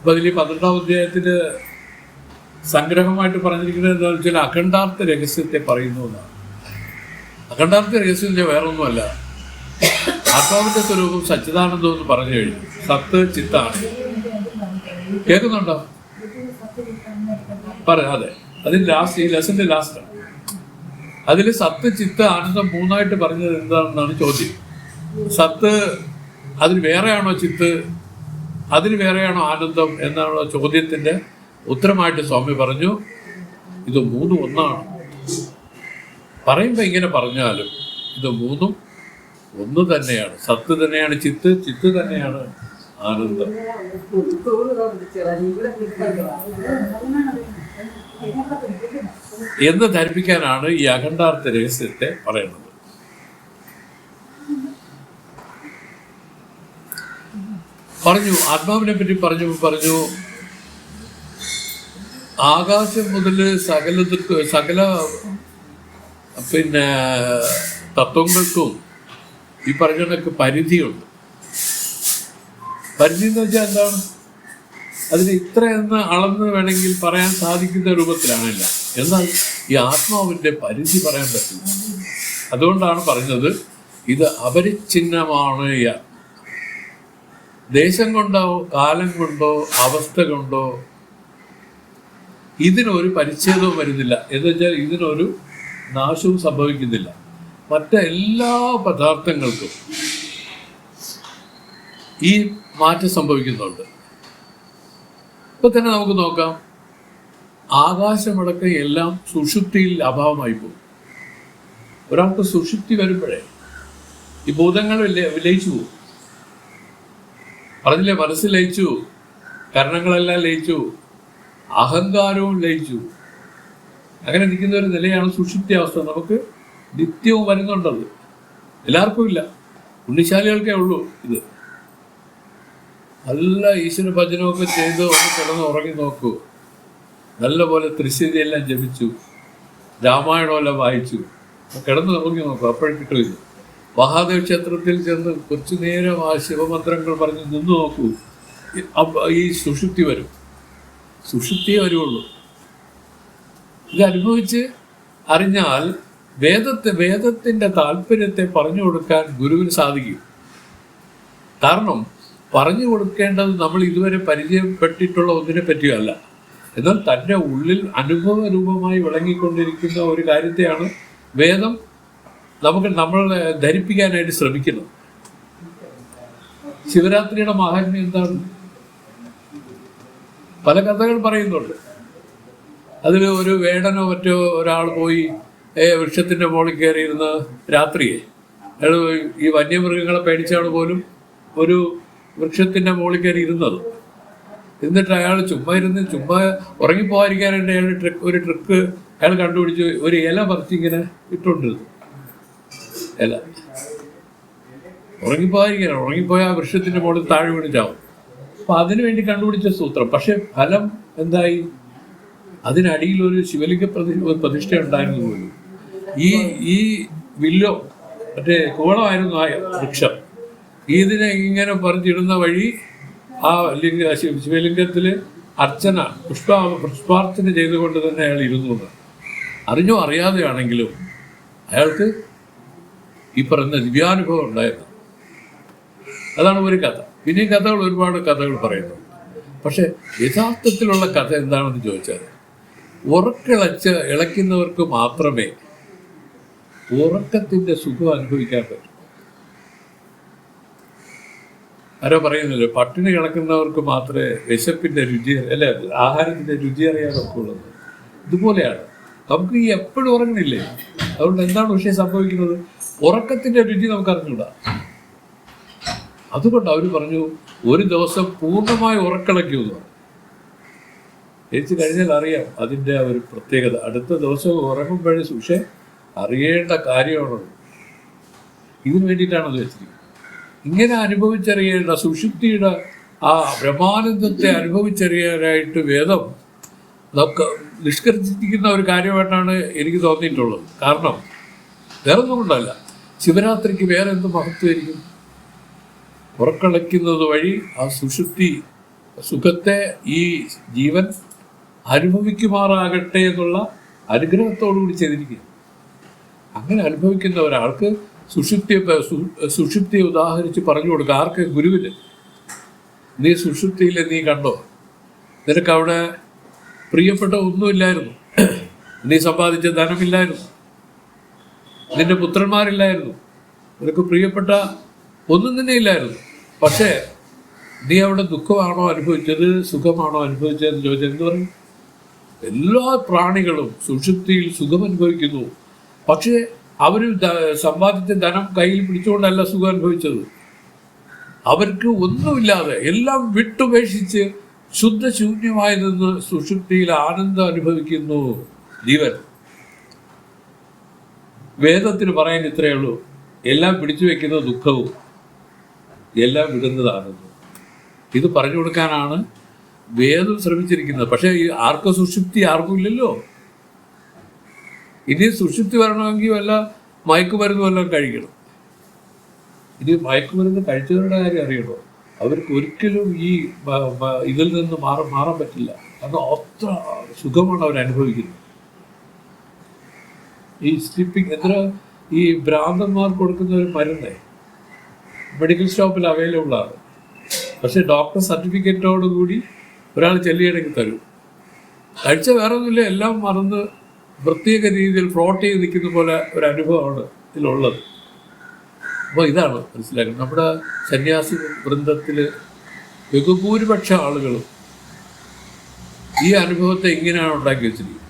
അപ്പം അതിൽ 12-ാം അധ്യായത്തിൽ സംഗ്രഹമായിട്ട് പറഞ്ഞിരിക്കുന്നത് എന്താണെന്ന് വെച്ചാൽ അഖണ്ഡാർത്ഥ രഹസ്യത്തെ പറയുന്നു എന്നാണ്. അഖണ്ഡാർത്ഥ രഹസ്യം വേറൊന്നുമല്ല, ആത്മാവിന്റെ സ്വരൂപം സച്ചിദാനന്ദം എന്ന് പറഞ്ഞു കഴിഞ്ഞു. സത്ത് ചിത്താണ്. കേൾക്കുന്നുണ്ടോ? അതെ, അതിന് ലാസ്റ്റ്, ഈ ലെസന്റെ ലാസ്റ്റാണ്. അതിൽ സത്ത് ചിത്ത് ആനന്ദം മൂന്നായിട്ട് പറഞ്ഞത് എന്താണെന്നാണ് ചോദ്യം. സത്ത് അതിന് വേറെയാണോ, ചിത്ത് അതിന് വേറെയാണോ ആനന്ദം എന്നാണോ ചോദ്യത്തിന്റെ ഉത്തരമായിട്ട് സ്വാമി പറഞ്ഞു, ഇത് മൂന്നും ഒന്നാണ്. പറയുമ്പോൾ ഇങ്ങനെ പറഞ്ഞാലും ഇത് മൂന്നും ഒന്ന് തന്നെയാണ്. സത്ത് തന്നെയാണ് ചിത്ത്, ചിത്ത് തന്നെയാണ് ആനന്ദം എന്ന് ധരിപ്പിക്കാനാണ് ഈ അഖണ്ഡാർത്ഥ രഹസ്യത്തെ പറയുന്നത്. പറഞ്ഞു ആത്മാവിനെ പറ്റി പറഞ്ഞു ആകാശം മുതൽ സകല തത്വങ്ങൾക്കും ഈ പറഞ്ഞൊക്കെ പരിധിയുണ്ട്. പരിധി എന്ന് വെച്ചാൽ എന്താണ്? അതിന് ഇത്ര എന്ന് അളന്ന് വേണമെങ്കിൽ പറയാൻ സാധിക്കുന്ന രൂപത്തിലാണില്ല. എന്നാൽ ഈ ആത്മാവിന്റെ പരിധി പറയാൻ പറ്റില്ല. അതുകൊണ്ടാണ് പറഞ്ഞത് ഇത് അപരിച്ഛിന്നമാണ്. ദേശം കൊണ്ടോ കാലം കൊണ്ടോ അവസ്ഥ കൊണ്ടോ ഇതിനൊരു പരിച്ഛേദവും വരുന്നില്ല. എന്ന് വെച്ചാൽ ഇതിനൊരു നാശവും സംഭവിക്കുന്നില്ല. മറ്റെല്ലാ പദാർത്ഥങ്ങൾക്കും ഈ മാറ്റം സംഭവിക്കുന്നുണ്ട്. ഇപ്പൊ തന്നെ നമുക്ക് നോക്കാം, ആകാശമടക്കം എല്ലാം സുഷുപ്തിയിൽ അഭാവമായി പോകും. ഒരാൾക്ക് സുഷുപ്തി വരുമ്പോഴേ ഈ ഭൂതങ്ങൾ ലയിച്ചു പോകും. പറഞ്ഞില്ലേ, മനസ്സ് ലയിച്ചു, കരണങ്ങളെല്ലാം ലയിച്ചു, അഹങ്കാരവും ലയിച്ചു. അങ്ങനെ നിൽക്കുന്ന ഒരു നിലയാണ് സുഷുപ്തി അവസ്ഥ. നമുക്ക് നിത്യവും വരുന്നുണ്ടത്. എല്ലാവർക്കും ഇല്ല, പുണ്യശാലികൾക്കേ ഉള്ളൂ ഇത്. നല്ല ഈശ്വര ഭജനമൊക്കെ ചെയ്ത് ഒന്ന് കിടന്ന് ഉറങ്ങി നോക്കൂ. നല്ലപോലെ ത്രിശതിയെല്ലാം ജപിച്ചു, രാമായണമെല്ലാം വായിച്ചു, കിടന്ന് ഉറങ്ങി നോക്കൂ, അപ്പോഴും കിട്ടും ഇത്. മഹാദേവ ക്ഷേത്രത്തിൽ ചെന്ന് കുറച്ചു നേരം ആ ശിവമന്ത്രങ്ങൾ പറഞ്ഞ് നിന്ന് നോക്കൂ, ഈ സുഷുപ്തി വരും. സുഷുപ്തിയേ വരുള്ളൂ. ഇത് അനുഭവിച്ച് അറിഞ്ഞാൽ വേദത്തിന്റെ താല്പര്യത്തെ പറഞ്ഞു കൊടുക്കാൻ ഗുരുവിന് സാധിക്കും. കാരണം പറഞ്ഞു കൊടുക്കേണ്ടത് നമ്മൾ ഇതുവരെ പരിചയപ്പെട്ടിട്ടുള്ള ഒന്നിനെ പറ്റിയല്ല, എന്നാൽ തൻ്റെ ഉള്ളിൽ അനുഭവ രൂപമായി വിളങ്ങിക്കൊണ്ടിരിക്കുന്ന ഒരു കാര്യത്തെയാണ് വേദം നമ്മളെ ധരിപ്പിക്കാനായിട്ട് ശ്രമിക്കുന്നത്. ശിവരാത്രിയുടെ മഹാത്മ്യം എന്താണ്? പല കഥകൾ പറയുന്നുണ്ട്. അതിൽ ഒരു വേടനോ മറ്റോ ഒരാൾ പോയി വൃക്ഷത്തിൻ്റെ മുകളിൽ കയറിയിരുന്ന രാത്രിയെ അയാൾ ഈ വന്യമൃഗങ്ങളെ പേടിച്ചാണ് പോലും ഒരു വൃക്ഷത്തിൻ്റെ മുകളിൽ കയറി ഇരുന്നത്. എന്നിട്ട് അയാൾ ചുമ്മാ ഉറങ്ങിപ്പോകാതിരിക്കാനായിട്ട് അയാൾ ഒരു ട്രിക്ക് അയാൾ കണ്ടുപിടിച്ച് ഒരു ഇല പറിച്ചിങ്ങനെ ഇട്ടുകൊണ്ടിരുന്നു. ഇല ഉറങ്ങിപ്പോയാൽ ആ വൃക്ഷത്തിൻ്റെ മുകളിൽ താഴെ വീണിച്ചാവും. അപ്പം അതിനു വേണ്ടി കണ്ടുപിടിച്ച സൂത്രം. പക്ഷെ ഫലം എന്തായി? അതിനടിയിൽ ഒരു ശിവലിംഗ പ്രതിഷ്ഠ ഉണ്ടായിരുന്നു പോലും. ഈ വില്ലോ മറ്റേ കൂളമായിരുന്നു ആ വൃക്ഷം. ഇതിനെ ഇങ്ങനെ പറിച്ചിടുന്ന വഴി ആ ശിവലിംഗത്തിൽ അർച്ചന പുഷ്പാർച്ചന ചെയ്തുകൊണ്ട് തന്നെ അയാൾ ഇരുന്നു. അറിഞ്ഞോ അറിയാതെയാണെങ്കിലും അയാൾക്ക് ഈ പറയുന്ന ദിവ്യാനുഭവം ഉണ്ടായിരുന്നു. അതാണ് ഒരു കഥ. പിന്നെയും കഥകൾ, ഒരുപാട് കഥകൾ പറയുന്നു. പക്ഷെ യഥാർത്ഥത്തിലുള്ള കഥ എന്താണെന്ന് ചോദിച്ചാൽ, ഇളക്കുന്നവർക്ക് മാത്രമേ ഉറക്കത്തിന്റെ സുഖം അനുഭവിക്കാൻ പറ്റും. ആരോ പറയുന്നില്ല, പട്ടിണി കിടക്കുന്നവർക്ക് മാത്രമേ വിശപ്പിന്റെ രുചി അല്ലെ ആഹാരത്തിന്റെ രുചി അറിയാതൊക്കെ ഉള്ളത്. ഇതുപോലെയാണ് നമുക്ക് ഈ എപ്പോഴും ഉറങ്ങുന്നില്ലേ. അതുകൊണ്ട് എന്താണ് വിഷയം സംഭവിക്കുന്നത്? ഉറക്കത്തിന്റെ രുചി നമുക്ക് അറിഞ്ഞൂടാ. അതുകൊണ്ട് അവർ പറഞ്ഞു, ഒരു ദിവസം പൂർണ്ണമായി ഉറക്കളയ്ക്കുമെന്ന് പറഞ്ഞു. ജയിച്ചു കഴിഞ്ഞാൽ അറിയാം അതിൻ്റെ ഒരു പ്രത്യേകത. അടുത്ത ദിവസം ഉറങ്ങുമ്പോഴേ പക്ഷേ അറിയേണ്ട കാര്യമാണത്. ഇതിനു വേണ്ടിയിട്ടാണ് അത് വെച്ചിരിക്കുന്നത്. ഇങ്ങനെ അനുഭവിച്ചറിയേണ്ട സുഷുപ്തിയുടെ ആ ബ്രഹ്മാനന്ദത്തെ അനുഭവിച്ചറിയാനായിട്ട് വേദം നമുക്ക് നിഷ്കർഷിക്കുന്ന ഒരു കാര്യമായിട്ടാണ് എനിക്ക് തോന്നിയിട്ടുള്ളത്. കാരണം വേറൊന്നും കൊണ്ടല്ല, ശിവരാത്രിക്ക് വേറെ എന്ത് മഹത്വമായിരിക്കും? ഉറക്കളയ്ക്കുന്നത് വഴി ആ സുഷുപ്തി സുഖത്തെ ഈ ജീവൻ അനുഭവിക്കുമാറാകട്ടെ എന്നുള്ള അനുഗ്രഹത്തോടുകൂടി ചെയ്തിരിക്കുക. അങ്ങനെ അനുഭവിക്കുന്ന ഒരാൾക്ക് സുഷുപ്തിയെ ഉദാഹരിച്ച് പറഞ്ഞു കൊടുക്കുക. ആർക്ക്? ഗുരുവിന്. നീ സുഷുപ്തിയിൽ നീ കണ്ടോ? നിനക്ക് അവിടെ പ്രിയപ്പെട്ട ഒന്നുമില്ലായിരുന്നു. നീ സമ്പാദിച്ച ധനമില്ലായിരുന്നു, നിന്റെ പുത്രന്മാരില്ലായിരുന്നു, നിനക്ക് പ്രിയപ്പെട്ട ഒന്നും തന്നെ ഇല്ലായിരുന്നു. പക്ഷേ നീ അവിടെ ദുഃഖമാണോ അനുഭവിച്ചത്, സുഖമാണോ അനുഭവിച്ചതെന്ന് ചോദിച്ചാൽ എന്ത് പറയും? എല്ലാ പ്രാണികളും സുഷുപ്തിയിൽ സുഖം അനുഭവിക്കുന്നു. പക്ഷേ അവർ സമ്പാദിച്ച ധനം കയ്യിൽ പിടിച്ചുകൊണ്ടല്ല സുഖം അനുഭവിച്ചത്. അവർക്ക് ഒന്നുമില്ലാതെ എല്ലാം വിട്ടുപേക്ഷിച്ച് ശുദ്ധശൂന്യമായി നിന്ന് സുഷുപ്തിയിൽ ആനന്ദം അനുഭവിക്കുന്നു ജീവൻ. വേദത്തിന് പറയാൻ ഇത്രയേ ഉള്ളൂ: എല്ലാം പിടിച്ചു വെക്കുന്ന ദുഃഖവും എല്ലാം വിടുന്നത് ആനന്ദവും. ഇത് പറഞ്ഞു കൊടുക്കാനാണ് വേദം ശ്രമിച്ചിരിക്കുന്നത്. പക്ഷേ ഈ ആർക്കും സുഷുപ്തി ആർക്കും ഇല്ലല്ലോ. ഇനി സുഷുപ്തി വരണമെങ്കിൽ വല്ല മയക്കുമരുന്നും എല്ലാം കഴിക്കണം. ഇനി മയക്കുമരുന്ന് കഴിച്ചവരുടെ കാര്യം അറിയണോ? അവർക്ക് ഒരിക്കലും ഈ ഇതിൽ നിന്ന് മാറാൻ പറ്റില്ല. കാരണം അത്ര സുഖമാണ് അവർ അനുഭവിക്കുന്നത്. ഈ സ്ലീപ്പിംഗ് ഈ ഭ്രാന്തന്മാർക്ക് കൊടുക്കുന്ന ഒരു മരുന്ന് മെഡിക്കൽ ഷോപ്പിൽ അവൈലബിൾ ആണ്. പക്ഷെ ഡോക്ടർ സർട്ടിഫിക്കറ്റോടുകൂടി ഒരാൾ ചെല്ലിയിടയ്ക്ക് തരും. കഴിച്ച വേറെ ഒന്നുമില്ല, എല്ലാം മറന്ന് പ്രത്യേക രീതിയിൽ ഫ്ലോട്ട് ചെയ്ത് നിൽക്കുന്ന പോലെ ഒരു അനുഭവമാണ് ഇതിലുള്ളത്. അപ്പോൾ ഇതാണ് മനസ്സിലാക്കുന്നത്. നമ്മുടെ സന്യാസി വൃന്ദത്തിൽ ബഹുഭൂരിപക്ഷ ആളുകളും ഈ അനുഭവത്തെ ഇങ്ങനെയാണ് ഉണ്ടാക്കി വെച്ചിരിക്കുന്നത്.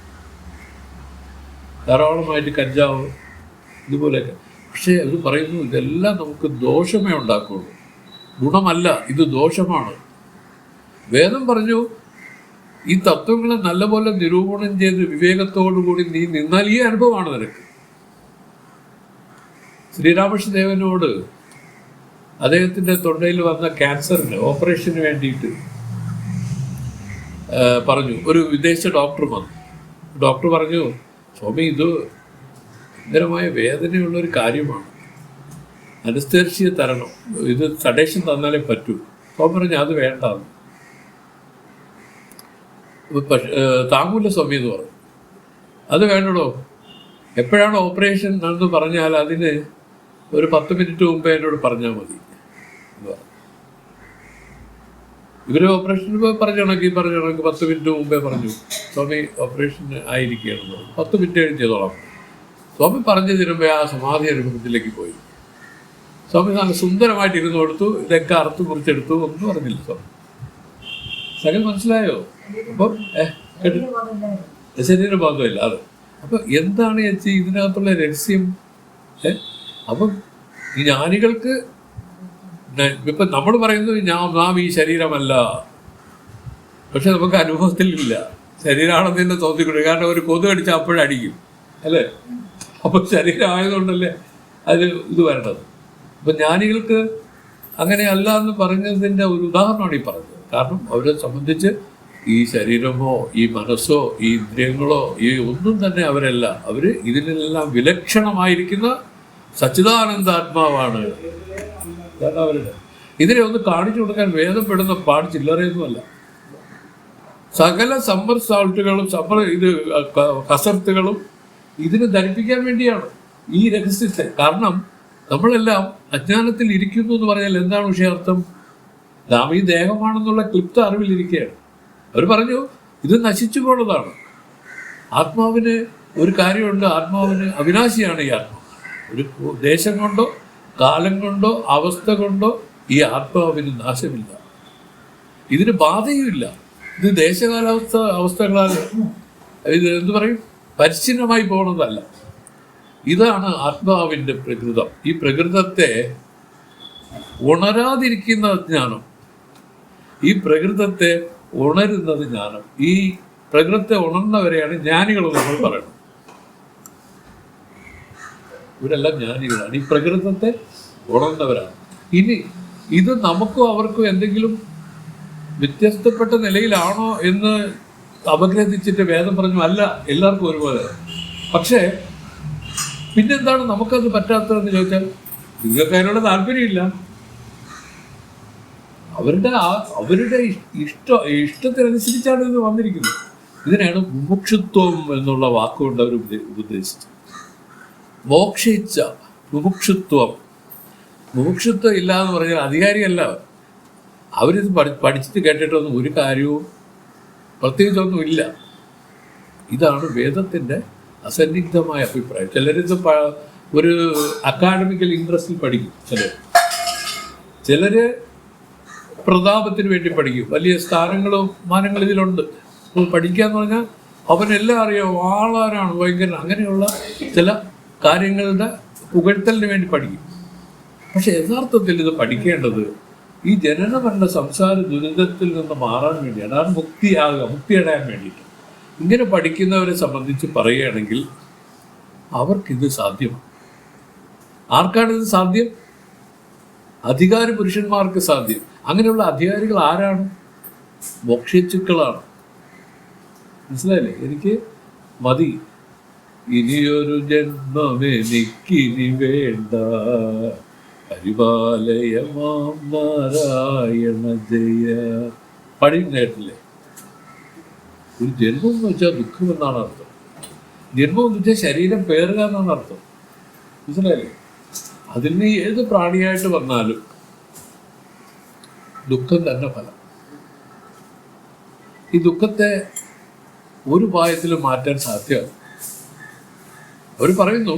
ധാരാളമായിട്ട് കഞ്ചാവ് ഇതുപോലെയൊക്കെ. പക്ഷേ അത് പറയുന്നു ഇതെല്ലാം നമുക്ക് ദോഷമേ ഉണ്ടാക്കുള്ളൂ, ഗുണമല്ല, ഇത് ദോഷമാണ്. വേദം പറഞ്ഞു ഈ തത്വങ്ങളെ നല്ലപോലെ നിരൂപണം ചെയ്ത് വിവേകത്തോടുകൂടി നീ നിന്നാൽ ഈ അനുഭവമാണ് നിനക്ക്. ശ്രീരാമകൃഷ്ണദേവനോട് അദ്ദേഹത്തിൻ്റെ തൊണ്ടയിൽ വന്ന ക്യാൻസറിന് ഓപ്പറേഷന് വേണ്ടിയിട്ട് പറഞ്ഞു. ഒരു വിദേശ ഡോക്ടർ വന്നു. ഡോക്ടർ പറഞ്ഞു, സ്വാമി ഇത് ഭയങ്കരമായ വേദനയുള്ളൊരു കാര്യമാണ്, അനസ്തേഷ്യ തരണം, ഇത് സഡേഷൻ തന്നാലേ പറ്റൂ. സ്വാമി പറഞ്ഞു അത് വേണ്ട, താങ്ങൂല സ്വാമി എന്ന് പറഞ്ഞു. അത് വേണ്ടടോ, എപ്പോഴാണ് ഓപ്പറേഷൻ എന്ന് പറഞ്ഞാൽ അതിന് ഒരു 10 മിനിറ്റ് മുമ്പേ എന്നോട് പറഞ്ഞാൽ മതി എന്ന് പറഞ്ഞു. ഇവർ ഓപ്പറേഷന് പറഞ്ഞ കണക്ക് 10 മിനിറ്റ് മുമ്പേ പറഞ്ഞു സ്വാമി ഓപ്പറേഷൻ ആയിരിക്കുകയാണെന്ന്. 10 മിനിറ്റ് കഴിഞ്ഞ് ചെയ്തോളാം. സ്വാമി പറഞ്ഞു തരുമ്പോൾ ആ സമാധി അനുഭവത്തിലേക്ക് പോയി. സ്വാമി നല്ല സുന്ദരമായിട്ട് ഇരുന്ന് കൊടുത്തു, ഇതൊക്കെ അറുത്ത് കുറിച്ചെടുത്തു, ഒന്നും പറഞ്ഞില്ല സ്വാമി. സകൽ മനസ്സിലായോ? അപ്പം ശരീരബോധമില്ല അത്. അപ്പം എന്താണ് ചേച്ചി ഇതിനകത്തുള്ള രഹസ്യം? അപ്പം ഈ ജ്ഞാനികൾക്ക് ഇപ്പം നമ്മൾ പറയുന്നത് നാം ഈ ശരീരമല്ല, പക്ഷെ നമുക്ക് അനുഭവത്തിലില്ല. ശരീരമാണെന്ന് തന്നെ തോന്നിക്കൊണ്ടു. കാരണം ഒരു കൊതു അടിച്ചാൽ അപ്പോഴടിക്കും അല്ലേ? അപ്പം ശരീരമായതുകൊണ്ടല്ലേ അത് ഇത് വരണത്. അപ്പം ജ്ഞാനികൾക്ക് അങ്ങനെയല്ല എന്ന് പറഞ്ഞതിൻ്റെ ഒരു ഉദാഹരണമാണ് ഈ പറഞ്ഞത്. കാരണം അവരെ സംബന്ധിച്ച് ഈ ശരീരമോ ഈ മനസ്സോ ഈ ഇന്ദ്രിയങ്ങളോ ഈ ഒന്നും തന്നെ അവരല്ല. അവർ ഇതിനെല്ലാം വിലക്ഷണമായിരിക്കുന്ന സച്ചിദാനന്ദാത്മാവാണ് അവരുടെ. ഇതിനെ ഒന്ന് കാണിച്ചു കൊടുക്കാൻ വേദപ്പെടുന്ന പാട് ചില്ലറയൊന്നുമല്ല. സകല സമ്മർ സാൾട്ടുകളും കസർത്തുകളും ഇതിനെ ധരിപ്പിക്കാൻ വേണ്ടിയാണ് ഈ രഹസ്യത്തെ. കാരണം നമ്മളെല്ലാം അജ്ഞാനത്തിൽ ഇരിക്കുന്നു എന്ന് പറഞ്ഞാൽ എന്താണ് വിഷയാർത്ഥം? നാം ഈ ദേഹമാണെന്നുള്ള ക്ലിപ്ത അറിവിലിരിക്കുകയാണ്. അവർ പറഞ്ഞു ഇത് നശിച്ചു പോണതാണ്. ആത്മാവിന് ഒരു കാര്യമുണ്ട്, ആത്മാവിന് അവിനാശിയാണ് ഈ ആത്മാവ്. ഒരു ദേശം കൊണ്ടോ കാലം കൊണ്ടോ അവസ്ഥ കൊണ്ടോ ഈ ആത്മാവിന് നാശമില്ല, ഇതിന് ബാധയുമില്ല. ഇത് അവസ്ഥകളാൽ ഇത് എന്തു പറയും, പരിച്ഛിന്നമായി പോകുന്നതല്ല. ഇതാണ് ആത്മാവിൻ്റെ പ്രകൃതം. ഈ പ്രകൃതത്തെ ഉണരാതിരിക്കുന്ന ജ്ഞാനം, ഈ പ്രകൃതത്തെ ഉണരുന്നത് ജ്ഞാനം. ഈ പ്രകൃതത്തെ ഉണർന്നവരെയാണ് ജ്ഞാനികളെന്ന് നമ്മൾ പറയുന്നത്. ഇവരെല്ലാം ജ്ഞാനികളാണ്, ഈ പ്രകൃതത്തെ ഉണർന്നവരാണ്. ഇനി ഇത് നമുക്കും അവർക്കും എന്തെങ്കിലും വ്യത്യസ്തപ്പെട്ട നിലയിലാണോ എന്ന് അപഗ്രഥിച്ചിട്ട് വേദം പറഞ്ഞു അല്ല, എല്ലാവർക്കും ഒരുപോലെ. പക്ഷേ പിന്നെന്താണ് നമുക്കത് പറ്റാത്തതെന്ന് ചോദിച്ചാൽ നിങ്ങൾക്ക് അതിനുള്ള താല്പര്യമില്ല. അവരുടെ ഇഷ്ടത്തിനനുസരിച്ചാണ് ഇത് വന്നിരിക്കുന്നത്. ഇതിനാണ് മുമുക്ഷുത്വം എന്നുള്ള വാക്കുകൊണ്ട് അവർ ഉപദേശിച്ചത്. മോക്ഷിച്ച മുമുക്ഷുത്വം. മുമുക്ഷുത്വം ഇല്ല എന്ന് പറഞ്ഞാൽ അധികാരിയല്ല. അവരിത് പഠിച്ചിട്ട് കേട്ടിട്ടൊന്നും ഒരു കാര്യവും പ്രത്യേകിച്ചൊന്നും ഇല്ല. ഇതാണ് വേദത്തിൻ്റെ അസന്നിഗ്ധമായ അഭിപ്രായം. ചിലരിത് ഒരു അക്കാഡമിക്കൽ ഇൻട്രസ്റ്റിൽ പഠിക്കും, ചിലർ പ്രതാപത്തിന് വേണ്ടി പഠിക്കും. വലിയ സ്ഥാനങ്ങളും മാനങ്ങളും ഇതിലുണ്ട്. പഠിക്കുക എന്ന് പറഞ്ഞാൽ അവനെല്ലാം അറിയാം, ആളാരാണ്, ഭയങ്കര അങ്ങനെയുള്ള ചില കാര്യങ്ങളുടെ പുകഴ്ത്തലിന് വേണ്ടി പഠിക്കും. പക്ഷെ യഥാർത്ഥത്തിൽ ഇത് പഠിക്കേണ്ടത് ഈ ജനനമരണ സംസാര ദുരിതത്തിൽ നിന്ന് മാറാൻ വേണ്ടിയാണ്. അതാണ് മുക്തിയടയാൻ വേണ്ടിയിട്ട്. ഇങ്ങനെ പഠിക്കുന്നവരെ സംബന്ധിച്ച് പറയുകയാണെങ്കിൽ അവർക്കിത് സാധ്യമാണ്. ആർക്കാണിത് സാധ്യം? അധികാര പുരുഷന്മാർക്ക് സാധ്യം. അങ്ങനെയുള്ള അധികാരികൾ ആരാണ്? മോക്ഷിച്ചുക്കളാണ്. മനസ്സിലായില്ലേ? എനിക്ക് മതി, ഇനിയൊരു ജന്മമെനിക്കിനി വേണ്ട, പരിപാലയമാം നാരായണ ജയ. കേട്ടില്ലേ? ഒരു ജന്മം എന്ന് വെച്ചാൽ ദുഃഖം എന്നാണ് അർത്ഥം. ജന്മം എന്ന് വെച്ചാൽ ശരീരം പേറുക എന്നാണ് അർത്ഥം. മനസ്സിലായില്ലേ? അതിന് ഏത് പ്രാണിയായിട്ട് വന്നാലും ദുഃഖം തന്നെ ഫലം. ഈ ദുഃഖത്തെ ഒരു ഉപായത്തിലും മാറ്റാൻ സാധ്യമല്ല. അവർ പറയുന്നു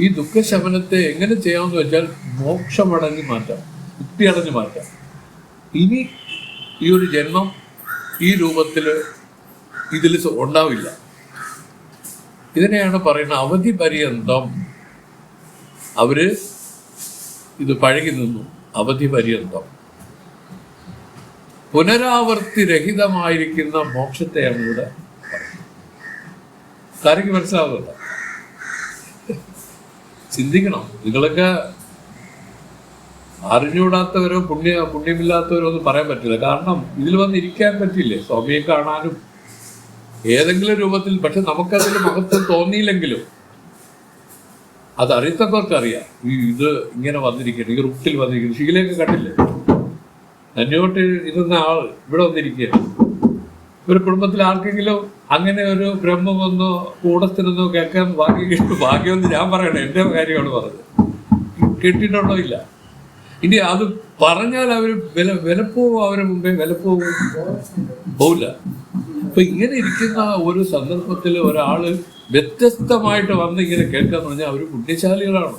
ഈ ദുഃഖശമനത്തെ എങ്ങനെ ചെയ്യാമെന്ന് വെച്ചാൽ മോക്ഷമടഞ്ഞ് മാറ്റാം, മുക്തിയടഞ്ഞ് മാറ്റാം. ഇനി ഈ ഒരു ജന്മം ഈ രൂപത്തിൽ ഇതിൽ ഉണ്ടാവില്ല. ഇതിനെയാണ് പറയുന്നത് അവധി പര്യന്തം. അവര് ഇത് പഴകി നിന്നു. അവധി പര്യന്തം പുനരാവർത്തി രഹിതമായിരിക്കുന്ന മോക്ഷത്തെയാണ് ഇവിടെ കാര്യക്ക് മനസ്സിലാവുന്നില്ല. ചിന്തിക്കണം. നിങ്ങളൊക്കെ അറിഞ്ഞുകൂടാത്തവരോ പുണ്യമില്ലാത്തവരോ ഒന്നും പറയാൻ പറ്റില്ല. കാരണം ഇതിൽ വന്നിരിക്കാൻ പറ്റില്ലേ? സ്വാമിയെ കാണാനും ഏതെങ്കിലും രൂപത്തിൽ. പക്ഷെ നമുക്കതിൽ മഹത്വം തോന്നിയില്ലെങ്കിലും അതറിയത്തവർക്കറിയാം. ഇത് ഇങ്ങനെ വന്നിരിക്കണം, ഈ റൂട്ടിൽ വന്നിരിക്കുന്നു. ഷീലയൊക്കെ കണ്ടില്ലേ? അന്യോട്ട് ഇരുന്ന ആൾ ഇവിടെ വന്നിരിക്കുകയാണ്. ഒരു കുടുംബത്തിൽ ആർക്കെങ്കിലും അങ്ങനെ ഒരു ബ്രഹ്മമൊന്നോ കൂടസ്ഥനെന്നോ കേൾക്കാൻ ഭാഗ്യമൊന്നും ഞാൻ പറയണേ, എൻ്റെ കാര്യമാണ് പറഞ്ഞത്. കേട്ടിട്ടുണ്ടോ? ഇല്ല. ഇനി അത് പറഞ്ഞാൽ അവർ വിലപ്പോവും, അവരുടെ മുമ്പേ വിലപ്പോവും പോവില്ല. അപ്പൊ ഇങ്ങനെ ഇരിക്കുന്ന ഒരു സന്ദർഭത്തിൽ ഒരാള് വ്യത്യസ്തമായിട്ട് വന്ന് ഇങ്ങനെ കേൾക്കാന്ന് പറഞ്ഞാൽ അവർ പുണ്യശാലികളാണ്.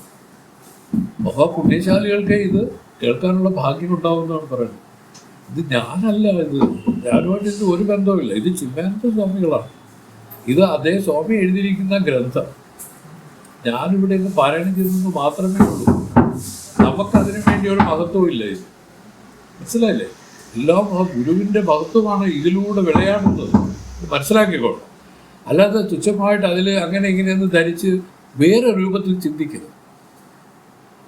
പുണ്യശാലികൾക്ക് ഇത് കേൾക്കാനുള്ള ഭാഗ്യം ഉണ്ടാവുമെന്നാണ് പറയുന്നത്. ഇത് ഞാനല്ല, ഞാനുമായിട്ട് ഇത് ഒരു ബന്ധവുമില്ല. ഇത് ചിന്മാനന്ദ സ്വാമികളാണ്. ഇത് അതേ സ്വാമി എഴുതിയിരിക്കുന്ന ഗ്രന്ഥം. ഞാനിവിടെ നിന്ന് പാരായണം ചെയ്തെന്ന് മാത്രമേ ഉള്ളൂ. നമുക്കതിനു വേണ്ടി ഒരു മഹത്വവും ഇല്ല. ഇത് മനസ്സിലായില്ലേ? എല്ലാം ഗുരുവിൻ്റെ മഹത്വമാണ് ഇതിലൂടെ വിളയാടുന്നത്. മനസ്സിലാക്കിക്കോളൂ. അല്ലാതെ തുച്ഛമായിട്ട് അതിൽ അങ്ങനെ ഇങ്ങനെയൊന്ന് ധരിച്ച് വേറെ രൂപത്തിൽ ചിന്തിക്കരുത്.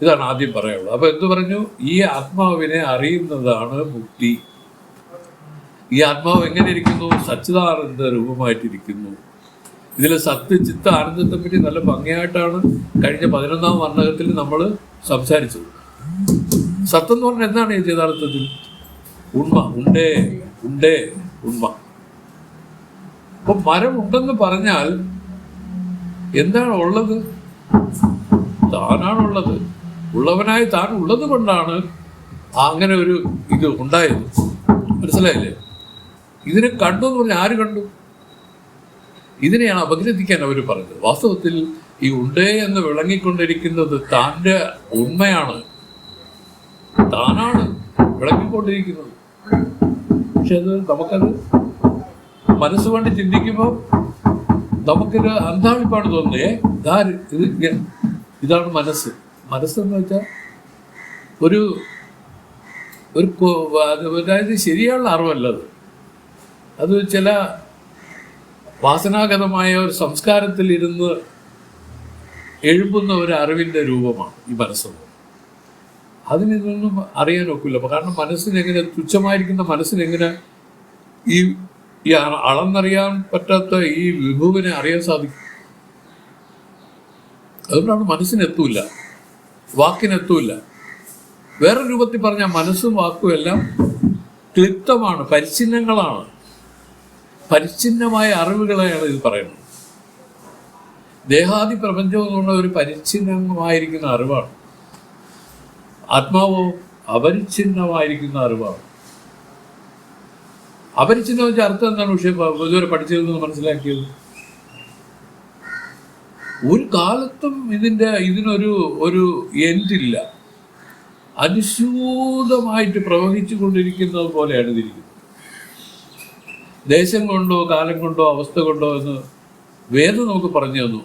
ഇതാണ് ആദ്യം പറയാനുള്ളത്. അപ്പൊ എന്തു പറഞ്ഞു? ഈ ആത്മാവിനെ അറിയുന്നതാണ് മുക്തി. ഈ ആത്മാവ് എങ്ങനെ ഇരിക്കുന്നു? സച്ചിദാനന്ദ രൂപമായിട്ടിരിക്കുന്നു. ഇതിൽ സത്ത് ചിത്ത ആനന്ദത്തെ പറ്റി നല്ല ഭംഗിയായിട്ടാണ് കഴിഞ്ഞ 11ാം വർണ്ണകത്തിൽ നമ്മൾ സംസാരിച്ചത്. സത്തെന്ന് പറഞ്ഞാൽ എന്താണ് ഈ യഥാർത്ഥത്തിൽ? ഉണ്മ. ഉണ്ടേ ഉണ്മ. അപ്പൊ മരം ഉണ്ടെന്ന് പറഞ്ഞാൽ എന്താണ് ഉള്ളത്? താനാണുള്ളത്. ഉള്ളവനായി താൻ ഉള്ളത് കൊണ്ടാണ് അങ്ങനെ ഒരു ഇത് ഉണ്ടായത്. മനസ്സിലായില്ലേ? ഇതിനെ കണ്ടു എന്ന് പറഞ്ഞാൽ ആര് കണ്ടു? ഇതിനെയാണ് അപഗ്രഥിക്കാൻ അവർ പറഞ്ഞത്. വാസ്തവത്തിൽ ഈ ഉണ്ടേ എന്ന് വിളങ്ങിക്കൊണ്ടിരിക്കുന്നത് താൻ്റെ ഉണ്മയാണ്, താനാണ് വിളങ്ങിക്കൊണ്ടിരിക്കുന്നത്. പക്ഷെ അത് നമുക്കത് മനസ്സുകൊണ്ട് ചിന്തിക്കുമ്പോൾ നമുക്കൊരു അന്താളിപ്പാണ് തോന്നുന്നത്. ഇതാണ് മനസ്സ്. മനസ്സെന്ന് വെച്ചാൽ ഒരു അതായത് ശരിയുള്ള അറിവല്ലത്. അത് ചില വാസനാഗതമായ ഒരു സംസ്കാരത്തിൽ ഇരുന്ന് എഴുമ്പുന്ന ഒരു അറിവിൻ്റെ രൂപമാണ് ഈ മനസ്സെന്ന്. അതിനൊന്നും അറിയാൻ ഒക്കില്ല. കാരണം മനസ്സിനെങ്ങനെ തുച്ഛമായിരിക്കുന്ന മനസ്സിനെങ്ങനെ ഈ അളന്നറിയാൻ പറ്റാത്ത ഈ വിഭുവിനെ അറിയാൻ സാധിക്കും? അതുകൊണ്ടാണ് മനസ്സിനെത്തൂല്ല, വാക്കിനെത്തൂല്ല. വേറെ രൂപത്തിൽ പറഞ്ഞാൽ മനസ്സും വാക്കും എല്ലാം ക്ലിപ്തമാണ്, പരിച്ഛിന്നങ്ങളാണ്, പരിച്ഛിന്നമായ അറിവുകളെയാണ് ഇത് പറയുന്നത്. ദേഹാദി പ്രപഞ്ചം എന്നുള്ള ഒരു പരിച്ഛിന്നമായിരിക്കുന്ന അറിവാണ്. ആത്മാവോ അപരിച്ഛിന്നമായിരിക്കുന്ന അറിവാണ്. അപരിച്ഛിന്നം വെച്ച അർത്ഥം എന്താണ്? പക്ഷേ ഇതുവരെ പഠിച്ചതെന്ന് മനസ്സിലാക്കിയത്, ഒരു കാലത്തും ഇതിനൊരു എൻഡില്ല. അനുസ്യൂതമായിട്ട് പ്രവഹിച്ചു കൊണ്ടിരിക്കുന്നത് പോലെയാണ് ഇതിരിക്കുന്നത്. ദേശം കൊണ്ടോ കാലം കൊണ്ടോ അവസ്ഥ കൊണ്ടോ എന്ന് വേദം നമുക്ക് പറഞ്ഞു തന്നു.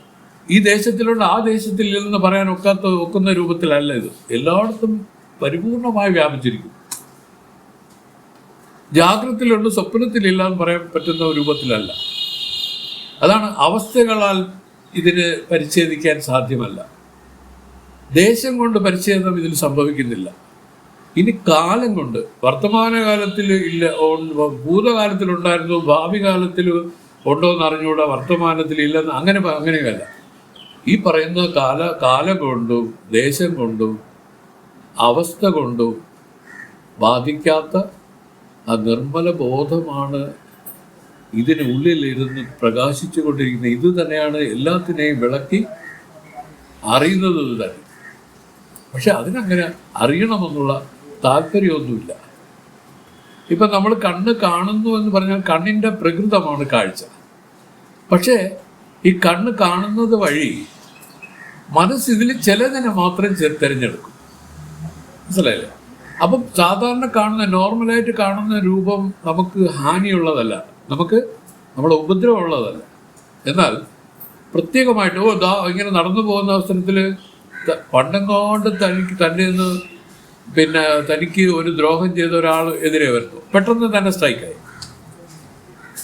ഈ ദേശത്തിലുണ്ട് ആ ദേശത്തില്ലെന്ന് പറയാൻ ഒക്കുന്ന രൂപത്തിലല്ല ഇത്. എല്ലായിടത്തും പരിപൂർണമായി വ്യാപിച്ചിരിക്കും. ജാഗ്രതയിലുണ്ട്, സ്വപ്നത്തിലില്ല എന്ന് പറയാൻ പറ്റുന്ന രൂപത്തിലല്ല. അതാണ് അവസ്ഥകളാൽ ഇതിന് പരിച്ഛേദിക്കാൻ സാധ്യമല്ല. ദേശം കൊണ്ട് പരിച്ഛേദം ഇതിൽ സംഭവിക്കുന്നില്ല. ഇനി കാലം കൊണ്ട്, വർത്തമാനകാലത്തിൽ ഇല്ല, ഭൂതകാലത്തിലുണ്ടായിരുന്നു, ഭാവി കാലത്തിൽ ഉണ്ടോ എന്ന് അറിഞ്ഞുകൂടാ, വർത്തമാനത്തിൽ ഇല്ലെന്ന് അങ്ങനെയല്ല. ഈ പറയുന്ന കാലം കൊണ്ടും ദേശം കൊണ്ടും അവസ്ഥ കൊണ്ടും ബാധിക്കാത്ത ആ നിർമ്മല ബോധമാണ് ഇതിനുള്ളിലിരുന്ന് പ്രകാശിച്ചു കൊണ്ടിരിക്കുന്നത്. ഇത് തന്നെയാണ് എല്ലാത്തിനെയും വിളക്കി അറിയുന്നത് തന്നെ. പക്ഷെ അതിനങ്ങനെ അറിയണമെന്നുള്ള താല്പര്യമൊന്നുമില്ല. ഇപ്പം നമ്മൾ കണ്ണ് കാണുന്നു എന്ന് പറഞ്ഞാൽ കണ്ണിൻ്റെ പ്രകൃതമാണ് കാഴ്ച. പക്ഷേ ഈ കണ്ണ് കാണുന്നത് വഴി മനസ്സിതിൽ ചിലതിനെ മാത്രം തിരഞ്ഞെടുക്കും. മനസ്സിലായില്ലേ? അപ്പം സാധാരണ കാണുന്ന, നോർമലായിട്ട് കാണുന്ന രൂപം നമുക്ക് ഹാനിയുള്ളതല്ല, നമ്മുടെ ഉപദ്രവമുള്ളതല്ല. എന്നാൽ പ്രത്യേകമായിട്ട് ഇങ്ങനെ നടന്നു പോകുന്ന അവസരത്തിൽ പണ്ടെങ്ങോണ്ട് തനിക്ക് ഒരു ദ്രോഹം ചെയ്ത ഒരാൾ എതിരെ വരുന്നു, പെട്ടെന്ന് തന്നെ സ്ട്രൈക്കായി.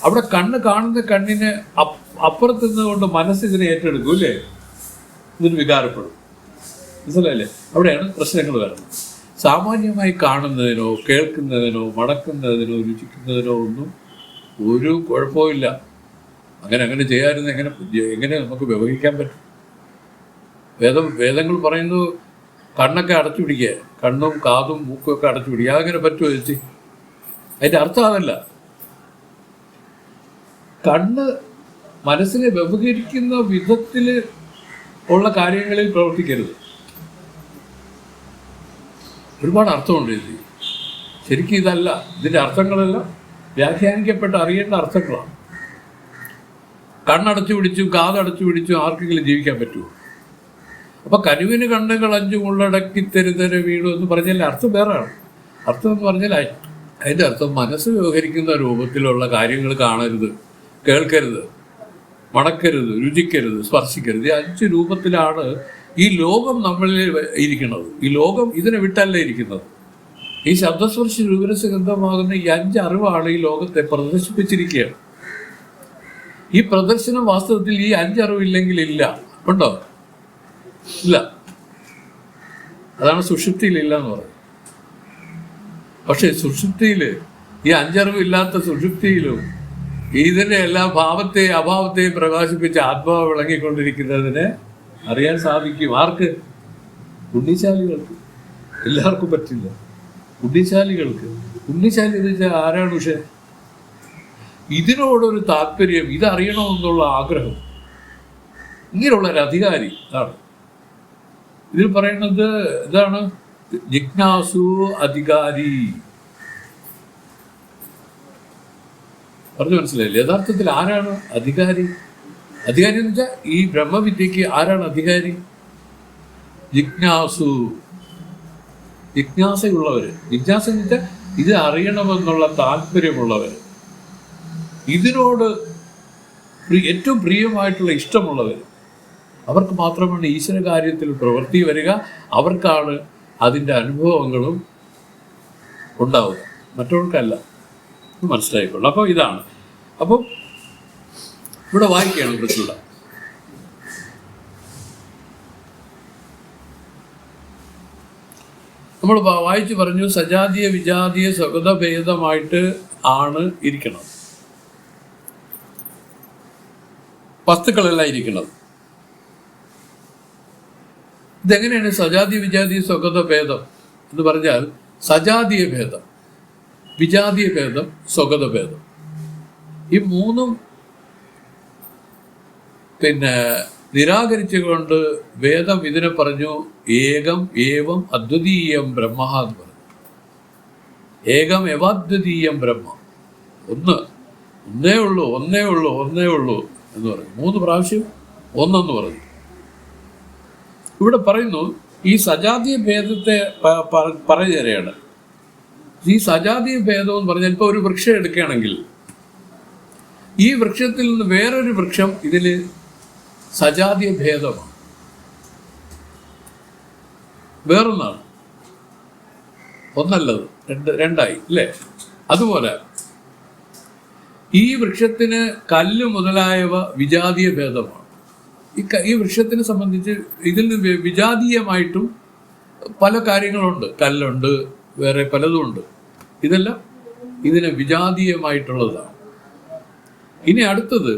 അവിടെ കാണുന്ന കണ്ണിന് അപ്പുറത്ത് നിന്നുകൊണ്ട് മനസ്സിതിനെ ഏറ്റെടുക്കും, ഇല്ലേ? ഇതിന് വികാരപ്പെടും. മനസ്സിലായില്ലേ? അവിടെയാണ് പ്രശ്നങ്ങൾ വരുന്നത്. സാമാന്യമായി കാണുന്നതിനോ കേൾക്കുന്നതിനോ മണക്കുന്നതിനോ രുചിക്കുന്നതിനോ ഒന്നും ഒരു കുഴപ്പമില്ല. അങ്ങനെ ചെയ്യാമായിരുന്നു എങ്ങനെ നമുക്ക് വ്യവഹരിക്കാൻ പറ്റും? വേദങ്ങൾ പറയുന്നു കണ്ണൊക്കെ അടച്ചു പിടിക്കുക, കണ്ണും കാതും മൂക്കും ഒക്കെ അടച്ചു പിടിക്കുക. അതങ്ങനെ പറ്റുമോ ചേച്ചി? അതിൻ്റെ അർത്ഥം അതല്ല. കണ്ണ് മനസ്സിനെ വ്യവഹരിക്കുന്ന വിധത്തിൽ ഉള്ള കാര്യങ്ങളിൽ പ്രവർത്തിക്കരുത്. ഒരുപാട് അർത്ഥമുണ്ട് ഇതിൽ. ശരിക്കും ഇതല്ല, ഇതിൻ്റെ അർത്ഥങ്ങളെല്ലാം വ്യാഖ്യാനിക്കപ്പെട്ട് അറിയേണ്ട അർത്ഥങ്ങളാണ്. കണ്ണടച്ചു പിടിച്ചും കാതടച്ചു പിടിച്ചും ആർക്കെങ്കിലും ജീവിക്കാൻ പറ്റുമോ? അപ്പം കനുവിന് കണ്ണുകൾ അഞ്ചു ഉള്ളടക്കി തെരുതര വീണു എന്ന് പറഞ്ഞാൽ അർത്ഥം വേറെയാണ്. അർത്ഥം എന്ന് പറഞ്ഞാൽ അതിൻ്റെ അർത്ഥം മനസ്സ് വ്യവഹരിക്കുന്ന രൂപത്തിലുള്ള കാര്യങ്ങൾ കാണരുത്, കേൾക്കരുത്, മണക്കരുത്, രുചിക്കരുത്, സ്പർശിക്കരുത്. ഈ 5 രൂപത്തിലാണ് ഈ ലോകം നമ്മളിൽ ഇരിക്കുന്നത്. ഈ ലോകം ഇതിനെ വിട്ടല്ല ഇരിക്കുന്നത്. ഈ ശബ്ദസ്പർശ രൂപരസഗന്ധമാകുന്ന ഈ 5 അറിവാണ് ഈ ലോകത്തെ പ്രദർശിപ്പിച്ചിരിക്കുകയാണ്. ഈ പ്രദർശനം വാസ്തവത്തിൽ ഈ 5 അറിവില്ലെങ്കിൽ ഇല്ല. ഉണ്ടോ? ഇല്ല. അതാണ് സുഷുപ്തിയിലില്ല എന്ന് പറയുന്നത്. പക്ഷെ സുഷുപ്തിയിൽ ഈ 5 അറിവില്ലാത്ത സുഷുപ്തിയിലും ഇതിൻ്റെ എല്ലാ ഭാവത്തെയും അഭാവത്തെയും പ്രകാശിപ്പിച്ച് ആത്മാവ് വിളങ്ങിക്കൊണ്ടിരിക്കുന്നതിനെ അറിയാൻ സാധിക്കും. ആർക്ക്? പുണ്യശാലികൾക്ക്. എല്ലാവർക്കും പറ്റില്ല. പുണ്യശാലികൾക്ക്. പുണ്യശാലി എന്ന് വെച്ചാൽ ആരാണ്? പക്ഷേ ഇതിനോടൊരു താല്പര്യം, ഇതറിയണമെന്നുള്ള ആഗ്രഹം, ഇങ്ങനെയുള്ള ഒരു അധികാരി ആണ്. ഇതിൽ പറയുന്നത് ഇതാണ്, ജിജ്ഞാസു അധികാരി. പറഞ്ഞു മനസ്സിലായില്ലേ? യഥാർത്ഥത്തിൽ ആരാണ് അധികാരി? അധികാരി എന്ന് വെച്ചാൽ ഈ ബ്രഹ്മവിദ്യക്ക് ആരാണ് അധികാരി? ജിജ്ഞാസു, ജിജ്ഞാസയുള്ളവർ. ജിജ്ഞാസ എന്ന് വെച്ചാൽ ഇത് അറിയണമെന്നുള്ള താല്പര്യമുള്ളവർ, ഇതിനോട് ഏറ്റവും പ്രിയമായിട്ടുള്ള ഇഷ്ടമുള്ളവർ, അവർക്ക് മാത്രമാണ് ഈശ്വര കാര്യത്തിൽ പ്രവൃത്തി വരിക. അവർക്കാണ് അതിൻ്റെ അനുഭവങ്ങളും ഉണ്ടാവുക, മറ്റവർക്കല്ല. മനസ്സിലായിക്കൊള്ളു. അപ്പോൾ ഇതാണ്. അപ്പം ഇവിടെ വായിക്കുകയാണ് കൃഷ്ണ. നമ്മൾ വായിച്ചു പറഞ്ഞു, സജാതീയ വിജാതീയ സ്വഗതഭേദമായിട്ട് ആണ് ഇരിക്കണം വസ്തുക്കളെല്ലാം ഇരിക്കുന്നത്. ഇതെങ്ങനെയാണ് സജാതി വിജാതി സ്വഗത ഭേദം എന്ന് പറഞ്ഞാൽ സജാതീയ ഭേദം, വിജാതീയ ഭേദം, സ്വഗത ഭേദം. ഈ മൂന്നും നിരാകരിച്ചുകൊണ്ട് വേദം ഇതിനെ പറഞ്ഞു ഏകം ഏവം അദ്വിതീയം ബ്രഹ്മ എന്ന് പറഞ്ഞു. ഏകം എവാദ്വിതീയം ബ്രഹ്മ, ഒന്നേ ഉള്ളൂ എന്ന് പറഞ്ഞു. 3 പ്രാവശ്യം ഒന്നെന്ന് പറഞ്ഞു. ഇവിടെ പറയുന്നു ഈ സജാതീയ ഭേദത്തെ പറഞ്ഞു തരികയാണ്. ഈ സജാതീയ ഭേദം എന്ന് പറഞ്ഞാൽ ഇപ്പോൾ ഒരു വൃക്ഷം എടുക്കുകയാണെങ്കിൽ ഈ വൃക്ഷത്തിൽ നിന്ന് വേറൊരു വൃക്ഷം ഇതിൽ സജാതീയ ഭേദമാണ്, വേറൊന്നാണ്, ഒന്നല്ലത് രണ്ടായി അല്ലേ? അതുപോലെ ഈ വൃക്ഷത്തിന് കല്ല് മുതലായവ വിജാതീയ ഭേദമാണ്. ഈ വൃക്ഷത്തിനെ സംബന്ധിച്ച് ഇതിൽ നിന്ന് വിജാതീയമായിട്ടും പല കാര്യങ്ങളുണ്ട്. കല്ലുണ്ട്, വേറെ പലതുമുണ്ട്. ഇതെല്ലാം ഇതിന് വിജാതീയമായിട്ടുള്ളതാണ്. ഇനി അടുത്തത്,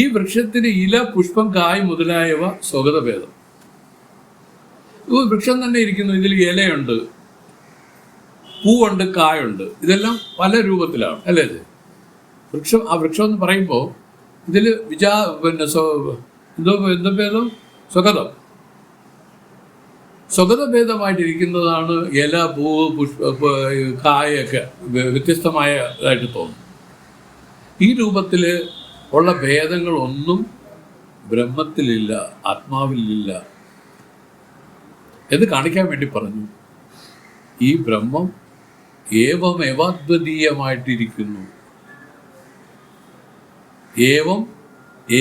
ഈ വൃക്ഷത്തിന് ഇല, പുഷ്പം, കായ് മുതലായവ സ്വഗത ഭേദം. വൃക്ഷം തന്നെ ഇരിക്കുന്നു, ഇതിൽ ഇലയുണ്ട്, പൂവുണ്ട്, കായുണ്ട്, ഇതെല്ലാം പല രൂപത്തിലാണ് അല്ലേ? വൃക്ഷം, ആ വൃക്ഷം എന്ന് പറയുമ്പോൾ ഇതിൽ എന്തോ ഭേദം? സ്വഗതം. സ്വഗത ഭേദമായിട്ടിരിക്കുന്നതാണ് ഇല, പൂവ്, കായൊക്കെ വ്യത്യസ്തമായതായിട്ട് തോന്നും. ഈ രൂപത്തിൽ ഉള്ള ഭേദങ്ങളൊന്നും ബ്രഹ്മത്തിലില്ല, ആത്മാവിലില്ല എന്ന് കാണിക്കാൻ വേണ്ടി പറഞ്ഞു. ഈ ബ്രഹ്മം ഏവം ഏവാദ്വിതീയമായിട്ടിരിക്കുന്നു.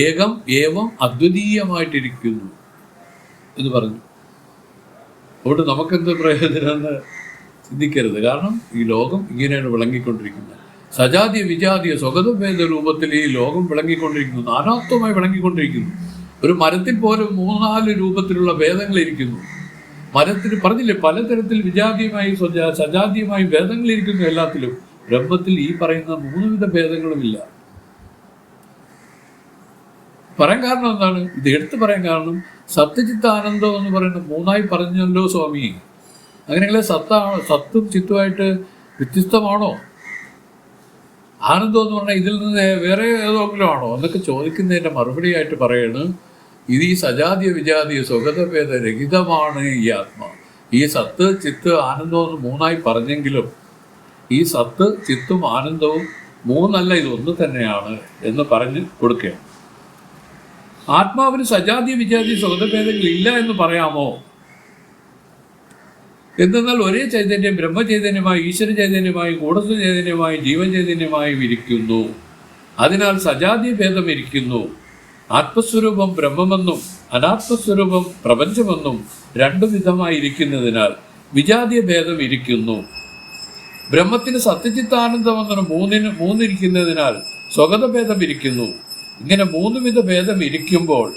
ഏകം ഏവം അദ്വിതീയമായിട്ടിരിക്കുന്നു എന്ന് പറഞ്ഞു. അതുകൊണ്ട് നമുക്കെന്ത് പ്രയോജനമെന്ന് ചിന്തിക്കരുത്. കാരണം ഈ ലോകം ഇങ്ങനെയാണ് വിളങ്ങിക്കൊണ്ടിരിക്കുന്നത്. സജാതീയ വിജാതീയ സ്വഗതഭേദ രൂപത്തിൽ ഈ ലോകം വിളങ്ങിക്കൊണ്ടിരിക്കുന്നു, നാനാത്വമായി വിളങ്ങിക്കൊണ്ടിരിക്കുന്നു. ഒരു മരത്തിൽ പോലും 3-4 രൂപത്തിലുള്ള ഭേദങ്ങളിരിക്കുന്നു. മരത്തിന് പറഞ്ഞില്ലേ, പലതരത്തിൽ വിജാതീയമായി സജാതീയമായി ഭേദങ്ങളിരിക്കുന്നു എല്ലാത്തിലും. ബ്രഹ്മത്തിൽ ഈ പറയുന്ന 3 വിധ ഭേദങ്ങളുമില്ല. പറയാൻ കാരണം എന്താണ്? ഇത് എടുത്തു പറയാൻ കാരണം സത്യചിത്ത ആനന്ദം എന്ന് പറയുന്നത് 3ആയി പറഞ്ഞല്ലോ സ്വാമി. അങ്ങനെയുള്ള സത്തും ചിത്തുമായിട്ട് വ്യത്യസ്തമാണോ? ആനന്ദം എന്ന് പറഞ്ഞാൽ ഇതിൽ നിന്ന് വേറെ ഏതെങ്കിലും ആണോ എന്നൊക്കെ ചോദിക്കുന്നതിൻ്റെ മറുപടിയായിട്ട് പറയാണ്, ഇത് ഈ സജാതീയ വിജാതീയ സ്വഗതഭേദ രഹിതമാണ് ഈ ആത്മാ. ഈ സത്ത്, ചിത്ത്, ആനന്ദം എന്ന് 3ആയി പറഞ്ഞെങ്കിലും ഈ സത്ത്, ചിത്തും ആനന്ദവും 3അല്ല, ഇതൊന്ന് തന്നെയാണ് എന്ന് പറഞ്ഞ് കൊടുക്കുകയാണ്. ആത്മാവിന് സജാതീയ വിജാതീയ സ്വഗതഭേദങ്ങൾ ഇല്ല എന്ന് പറയാമോ? എന്തെന്നാൽ ഒരേ ചൈതന്യം ബ്രഹ്മചൈതന്യമായി, ഈശ്വര ചൈതന്യമായി, കൂടസ്ഥ ചൈതന്യമായി, ജീവൻ ചൈതന്യമായും ഇരിക്കുന്നു. അതിനാൽ സജാതീയ ഭേദം ഇരിക്കുന്നു. ആത്മസ്വരൂപം ബ്രഹ്മമെന്നും അനാത്മസ്വരൂപം പ്രപഞ്ചമെന്നും 2 വിധമായിരിക്കുന്നതിനാൽ വിജാതീയ ഭേദം ഇരിക്കുന്നു. ബ്രഹ്മത്തിന് സത്യചിത്താനന്ദമെന്നും 3 ഇരിക്കുന്നതിനാൽ സ്വഗതഭേദം ഇരിക്കുന്നു. ഇങ്ങനെ 3 വിധ ഭേദം ഇരിക്കുമ്പോൾ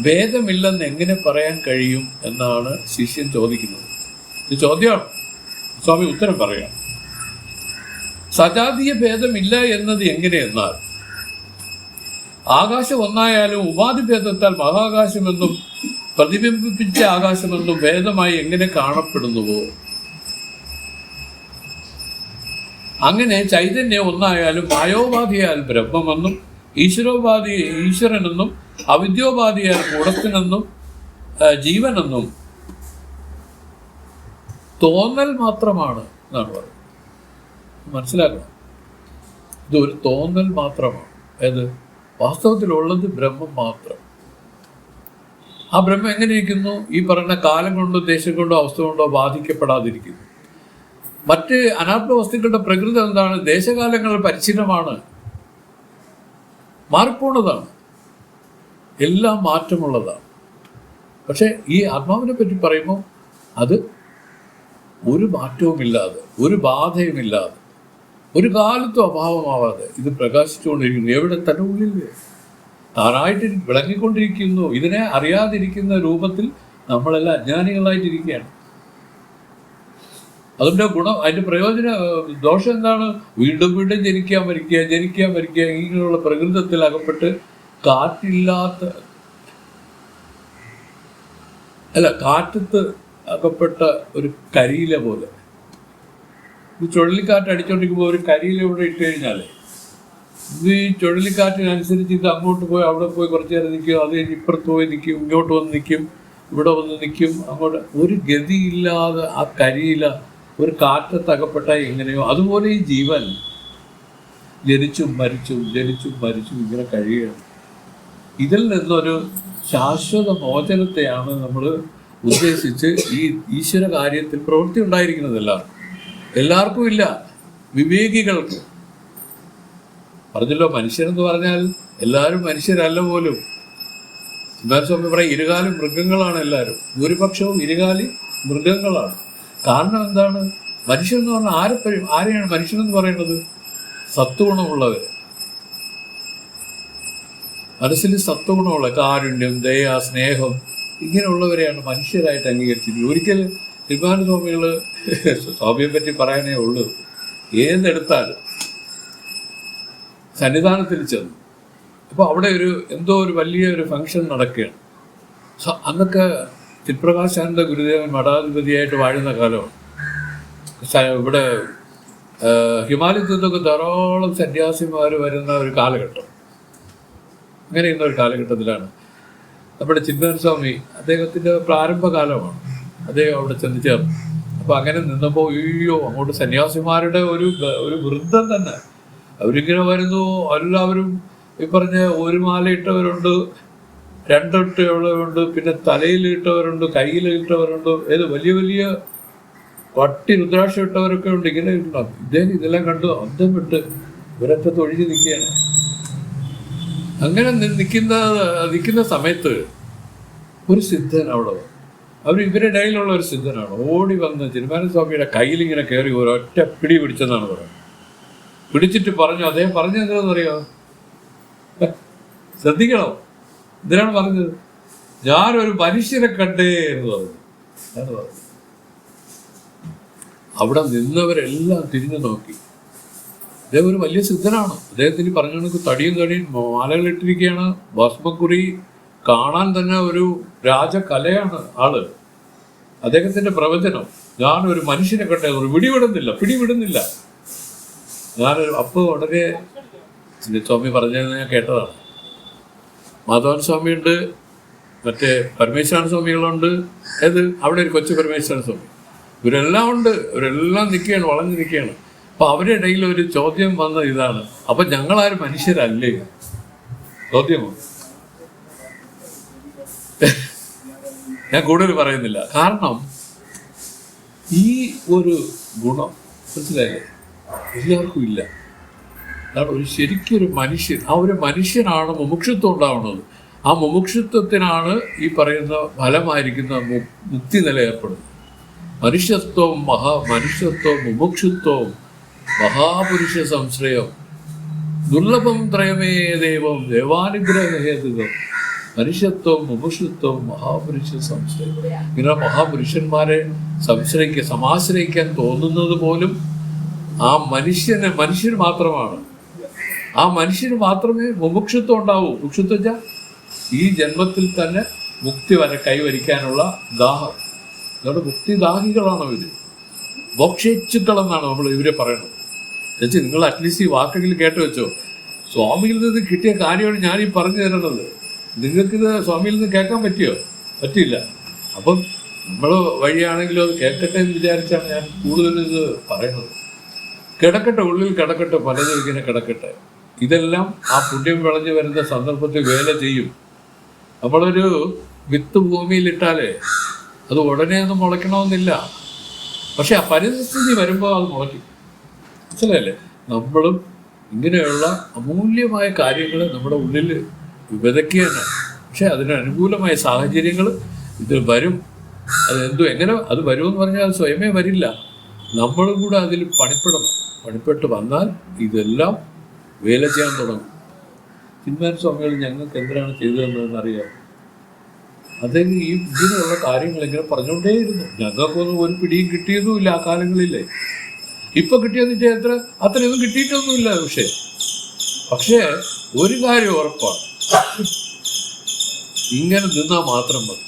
ഭേദമില്ലെന്ന് എങ്ങനെ പറയാൻ കഴിയും എന്നാണ് ശിഷ്യൻ ചോദിക്കുന്നത്. ഇത് ചോദ്യമാണ്. സ്വാമി ഉത്തരം പറയാം. സജാതീയ ഭേദമില്ല എന്നത് എങ്ങനെയെന്നാൽ ആകാശം ഒന്നായാലും ഉപാധിഭേദത്താൽ മഹാകാശമെന്നും പ്രതിബിംബിപ്പിച്ച ആകാശമെന്നും ഭേദമായി എങ്ങനെ കാണപ്പെടുന്നുവോ അങ്ങനെ ചൈതന്യം ഒന്നായാലും മായോപാധിയാൽ ബ്രഹ്മമെന്നും ഈശ്വരനെന്നും അവിദ്യോപാധിയാൽ കൂടസ്ഥനെന്നും ജീവനെന്നും തോന്നൽ മാത്രമാണ് എന്നാണ് പറയുന്നത്. മനസ്സിലാക്കണം, ഇതൊരു തോന്നൽ മാത്രമാണ്. ഏത്? വാസ്തവത്തിലുള്ളത് ബ്രഹ്മം മാത്രം. ആ ബ്രഹ്മം എങ്ങനെ ഇരിക്കുന്നു? ഈ പറയുന്ന കാലം കൊണ്ടോ ദേശം കൊണ്ടോ അവസ്ഥ കൊണ്ടോ ബാധിക്കപ്പെടാതിരിക്കുന്നു. മറ്റ് അനാത്മ വസ്തുക്കളുടെ പ്രകൃതി എന്താണ്? ദേശകാലങ്ങൾ പരിച്ഛിന്നമാണ്, മാറിപ്പോണതാണ്, എല്ലാം മാറ്റമുള്ളതാണ്. പക്ഷെ ഈ ആത്മാവിനെ പറ്റി പറയുമ്പോൾ അത് ഒരു മാറ്റവുമില്ലാതെ, ഒരു ബാധയുമില്ലാതെ, ഒരു കാലത്തും അഭാവമാവാതെ ഇത് പ്രകാശിച്ചുകൊണ്ടിരിക്കുന്നു. എവിടെ? തൻ്റെ ഉള്ളിൽ താനായിട്ട് വിളങ്ങിക്കൊണ്ടിരിക്കുന്നു. ഇതിനെ അറിയാതിരിക്കുന്ന രൂപത്തിൽ നമ്മളെല്ലാം അജ്ഞാനികളായിട്ടിരിക്കുകയാണ്. അതിൻ്റെ ഗുണം, അതിൻ്റെ ദോഷം എന്താണ്? വീണ്ടും വീണ്ടും ജനിക്കാൻ മരിക്കുക ഇങ്ങനെയുള്ള പ്രകൃതത്തിൽ അകപ്പെട്ട് കാറ്റത്ത് അകപ്പെട്ട ഒരു കരിയില പോലെ. ഈ ചുഴലിക്കാറ്റ് അടിച്ചോണ്ടിരിക്കുമ്പോൾ ഒരു കരിയില ഇവിടെ ഇട്ട് കഴിഞ്ഞാൽ ഇത് ഈ ചുഴലിക്കാറ്റിനനുസരിച്ച് ഇത് അങ്ങോട്ട് പോയി അവിടെ പോയി കുറച്ച് നേരം നിൽക്കും, അത് കഴിഞ്ഞ് ഇപ്പുറത്ത് പോയി നിൽക്കും, ഇങ്ങോട്ട് വന്ന് നിൽക്കും, ഇവിടെ വന്ന് നിൽക്കും, അങ്ങോട്ട് ഒരു ഗതിയില്ലാതെ ആ കരിയില ഒരു കാറ്റത്തകപ്പെട്ടാൽ എങ്ങനെയോ അതുപോലെ ഈ ജീവൻ ജനിച്ചും മരിച്ചും ഇങ്ങനെ കഴിയുകയാണ്. ഇതിൽ നിന്നൊരു ശാശ്വത മോചനത്തെയാണ് നമ്മൾ ഉദ്ദേശിച്ച് ഈ ഈശ്വര കാര്യത്തിൽ പ്രവൃത്തി ഉണ്ടായിരിക്കുന്നത്. എല്ലാവർക്കും ഇല്ല, വിവേകികൾക്ക്. പറഞ്ഞല്ലോ, മനുഷ്യരെന്ന് പറഞ്ഞാൽ എല്ലാവരും മനുഷ്യരല്ല പോലും. സ്വാമി പറയാം, ഇരുകാലി മൃഗങ്ങളാണ് എല്ലാവരും. ഭൂരിപക്ഷവും ഇരുകാലി മൃഗങ്ങളാണ്. കാരണം എന്താണ്? മനുഷ്യൻ എന്ന് പറഞ്ഞാൽ ആരെയാണ് മനുഷ്യനെന്ന് പറയുന്നത്? സത്വഗുണമുള്ളവർ, മനസ്സിൽ സത്വഗുണമുള്ള കാരുണ്യം, ദയ, സ്നേഹം, ഇങ്ങനെയുള്ളവരെയാണ് മനുഷ്യരായിട്ട് അംഗീകരിച്ചിരിക്കുന്നത്. ഒരിക്കൽ ശ്രീമാന സ്വാമികൾ സ്വാമിയെ പറ്റി പറയാനേ ഉള്ളൂ. ഏതെടുത്താലും സന്നിധാനത്തിൽ ചെന്നു. അപ്പോൾ അവിടെ എന്തോ ഒരു വലിയൊരു ഫംഗ്ഷൻ നടക്കുകയാണ്. അന്നൊക്കെ ചിത്പ്രകാശാനന്ദ ഗുരുദേവൻ മഠാധിപതിയായിട്ട് വാഴുന്ന കാലമാണ്. ഇവിടെ ഹിമാലയത്തിൽ നിന്നൊക്കെ ധാരാളം സന്യാസിമാർ വരുന്ന ഒരു കാലഘട്ടം. അങ്ങനെ ഇന്ന ഒരു കാലഘട്ടത്തിലാണ് നമ്മുടെ ചിന്മയൻ സ്വാമി, അദ്ദേഹത്തിൻ്റെ പ്രാരംഭകാലമാണ്, അദ്ദേഹം അവിടെ ചെന്ന് ചേർന്നു. അപ്പോൾ അങ്ങനെ നിന്നപ്പോൾ അങ്ങോട്ട് സന്യാസിമാരുടെ ഒരു വൃന്ദം തന്നെ. അവരിങ്ങനെ വരുന്നു. എല്ലാവരും ഈ പറഞ്ഞ ഒരു മാലയിട്ടവരുണ്ട്, രണ്ടിട്ടുള്ളവരുണ്ട്, പിന്നെ തലയിലിട്ടവരുണ്ട്, കയ്യിലിട്ടവരുണ്ട്, വലിയ വലിയ പട്ടി രുദ്രാക്ഷം ഇട്ടവരൊക്കെ ഉണ്ട്. ഇങ്ങനെ ഉണ്ടാകും. ഇദ്ദേഹം ഇതെല്ലാം കണ്ടു അന്തം വിട്ട് ഇവരൊക്കെ തൊഴിഞ്ഞ് നിൽക്കുകയാണ്. അങ്ങനെ നിൽക്കുന്ന സമയത്ത് ഒരു സിദ്ധൻ അവിടെ വന്നു. ഇവരുടെ ഇടയിലുള്ള ഒരു സിദ്ധനാണ്. ഓടി വന്ന് ചിന്മയൻ സ്വാമിയുടെ കയ്യിലിങ്ങനെ കയറി ഒരൊറ്റ പിടി പിടിച്ചെന്നാണ് പറയുന്നത്. പിടിച്ചിട്ട് പറഞ്ഞു, അദ്ദേഹം പറഞ്ഞത് എന്താണെന്ന് അറിയോ? ശ്രദ്ധിക്കണം, എന്തിനാണ് പറഞ്ഞത്? ഞാനൊരു മനുഷ്യനെ കണ്ടേ എന്ന് പറഞ്ഞു. അവിടെ നിന്നവരെല്ലാം തിരിഞ്ഞു നോക്കി. അദ്ദേഹം ഒരു വലിയ സിദ്ധനാണ്. അദ്ദേഹത്തിന് പറഞ്ഞ കണക്ക് തടിയും മാലകളിട്ടിരിക്കുകയാണ്, ഭസ്മക്കുറി, കാണാൻ തന്നെ ഒരു രാജകലയാണ് ആള്. അദ്ദേഹത്തിന്റെ പ്രവചനം, ഞാനൊരു മനുഷ്യനെ കണ്ടേ, പിടിവിടുന്നില്ല. അപ്പോൾ ഉടനെ സ്വാമി പറഞ്ഞതെന്ന് ഞാൻ കേട്ടതാണ്. മാധവൻ സ്വാമിയുണ്ട്, മറ്റേ പരമേശ്വരൻ സ്വാമികളുണ്ട്. അവിടെ ഒരു കൊച്ചു പരമേശ്വരൻ സ്വാമി. ഇവരെല്ലാം ഉണ്ട്, ഇവരെല്ലാം നിൽക്കുകയാണ്, വളഞ്ഞു നിൽക്കുകയാണ്. അപ്പൊ അവരുടെ ഇടയിൽ ഒരു ചോദ്യം വന്ന ഇതാണ്, അപ്പൊ ഞങ്ങളാരും മനുഷ്യരല്ലേ? ചോദ്യമോ? ഞാൻ കൂടുതൽ പറയുന്നില്ല. കാരണം ഈ ഒരു ഗുണം മനസ്സിലായില്ലേ, എല്ലാവർക്കും ഇല്ല. അതാണ് ശരിക്കൊരു മനുഷ്യൻ. ആ ഒരു മനുഷ്യനാണ് മുമുക്ഷുത്വം ഉണ്ടാവുന്നത്. ആ മുമുക്ഷുത്വത്തിനാണ് ഈ പറയുന്ന ഫലമായിരിക്കുന്ന മുക്തി നില ഏർപ്പെടുന്നത്. മനുഷ്യത്വവും മുമുക്ഷുത്വവും മഹാപുരുഷ സംശ്രയം ദുർലഭം ത്രയമേ ദൈവം ദേവാനുഗ്രഹേതുകം. മനുഷ്യത്വവും മുമുക്ഷുത്വവും മഹാപുരുഷ സംശ്രയം. ഇങ്ങനെ മഹാപുരുഷന്മാരെ സമാശ്രയിക്കാൻ തോന്നുന്നത് പോലും ആ മനുഷ്യന് മാത്രമാണ്. ആ മനുഷ്യന് മാത്രമേ മുമുക്ഷുത്വം ഉണ്ടാവൂ. മുമുക്ഷുത്വം വെച്ചാൽ ഈ ജന്മത്തിൽ തന്നെ മുക്തി കൈവരിക്കാനുള്ള ദാഹം. അതുകൊണ്ട് മുക്തിദാഹികളാണ് ഇവര്, മോക്ഷേച്ഛുക്കളെന്നാണ് നമ്മൾ ഇവരെ പറയുന്നത്. എന്നുവെച്ചാൽ നിങ്ങൾ അറ്റ്ലീസ്റ്റ് ഈ വാക്കെങ്കിലും കേട്ട് വെച്ചോ. സ്വാമിയിൽ നിന്ന് കിട്ടിയ കാര്യമാണ് ഞാനീ പറഞ്ഞു തരുന്നത്. നിങ്ങൾക്കിത് സ്വാമിയിൽ നിന്ന് കേൾക്കാൻ പറ്റില്ല. അപ്പം നമ്മൾ വഴിയാണെങ്കിലും അത് കേൾക്കട്ടെ എന്ന് വിചാരിച്ചാണ് ഞാൻ കൂടുതൽ ഇത് പറയുന്നത്. കിടക്കട്ടെ, ഉള്ളിൽ കിടക്കട്ടെ, പലതും ഇങ്ങനെ കിടക്കട്ടെ. ഇതെല്ലാം ആ പുണ്യം വിളഞ്ഞു വരുന്ന സന്ദർഭത്തിൽ വേല ചെയ്യും. നമ്മളൊരു വിത്ത് ഭൂമിയിലിട്ടാലേ അത് ഉടനെ ഒന്നും മുളയ്ക്കണമെന്നില്ല. പക്ഷെ ആ പരിസ്ഥിതി വരുമ്പോൾ അത് മുളയ്ക്കും. മനസ്സിലായില്ലേ? നമ്മളും ഇങ്ങനെയുള്ള അമൂല്യമായ കാര്യങ്ങൾ നമ്മുടെ ഉള്ളിൽ വിതയ്ക്കുക തന്നെ. പക്ഷെ അതിന് അനുകൂലമായ സാഹചര്യങ്ങൾ ഇതിൽ വരും. എങ്ങനെ അത് വരുമെന്ന് പറഞ്ഞാൽ അത് സ്വയമേ വരില്ല. നമ്മളും കൂടെ അതിൽ പണിപ്പെടണം. പണിപ്പെട്ട് വന്നാൽ ഇതെല്ലാം വേല ചെയ്യാൻ തുടങ്ങും. ചിന്മയൻ സ്വാമികൾ ഞങ്ങൾക്ക് എന്തിനാണ് ചെയ്തതെന്ന് അറിയാം. അദ്ദേഹം ഇങ്ങനെയുള്ള കാര്യങ്ങൾ ഇങ്ങനെ പറഞ്ഞുകൊണ്ടേയിരുന്നു. ഞങ്ങൾക്കൊന്നും ഒരു പിടിയും കിട്ടിയതുമില്ല ആ കാലങ്ങളില്ലേ. ഇപ്പൊ കിട്ടിയെന്ന് വെച്ചാൽ അത്രയൊന്നും കിട്ടിയിട്ടൊന്നുമില്ല. പക്ഷേ ഒരു കാര്യം ഉറപ്പാണ്, ഇങ്ങനെ നിന്നാൽ മാത്രം മതി.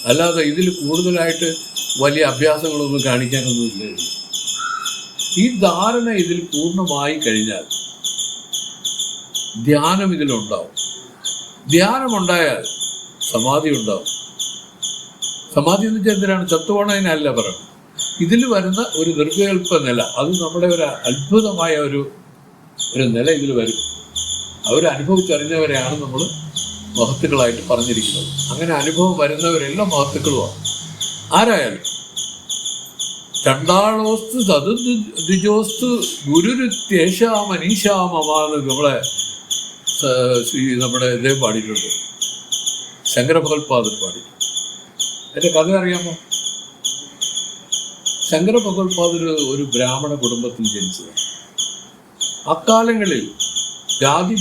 അല്ലാതെ ഇതിൽ കൂടുതലായിട്ട് വലിയ അഭ്യാസങ്ങളൊന്നും കാണിക്കാനൊന്നും ഇല്ല. ഈ ധാരണ ഇതിൽ പൂർണ്ണമായി കഴിഞ്ഞാൽ ധ്യാനം ഇതിലുണ്ടാവും. ധ്യാനമുണ്ടായാൽ സമാധി ഉണ്ടാവും. സമാധി എന്ന് വെച്ചാൽ എന്തിനാണ്? ചത്തുപോണതിനല്ല പറയുന്നത്. ഇതിൽ വരുന്ന ഒരു നിർവികൽപ്പ നില, അത് നമ്മുടെ ഒരു അത്ഭുതമായ ഒരു നില ഇതിൽ വരും. അവരനുഭവിച്ചറിഞ്ഞവരെയാണ് നമ്മൾ മഹത്തുക്കളായിട്ട് പറഞ്ഞിരിക്കുന്നത്. അങ്ങനെ അനുഭവം വരുന്നവരെല്ലാം മഹത്തുക്കളുമാണ്. ആരായാലും ചണ്ടാളോസ്തു ദ്വിജോസ്തു ഗുരുരുത്യേഷാമനീഷാമമാന്ന് നമ്മുടെ ഇതേ പാടിയിട്ടുണ്ട്, ശങ്കരഭഗവത്പാദൻ പാടിയിട്ടുണ്ട്. എൻ്റെ കഥ അറിയാമോ? ശങ്കരഭഗവത്പാദൻ ഒരു ബ്രാഹ്മണ കുടുംബത്തിൽ ജനിച്ചതാണ്. അക്കാലങ്ങളിൽ ജാതി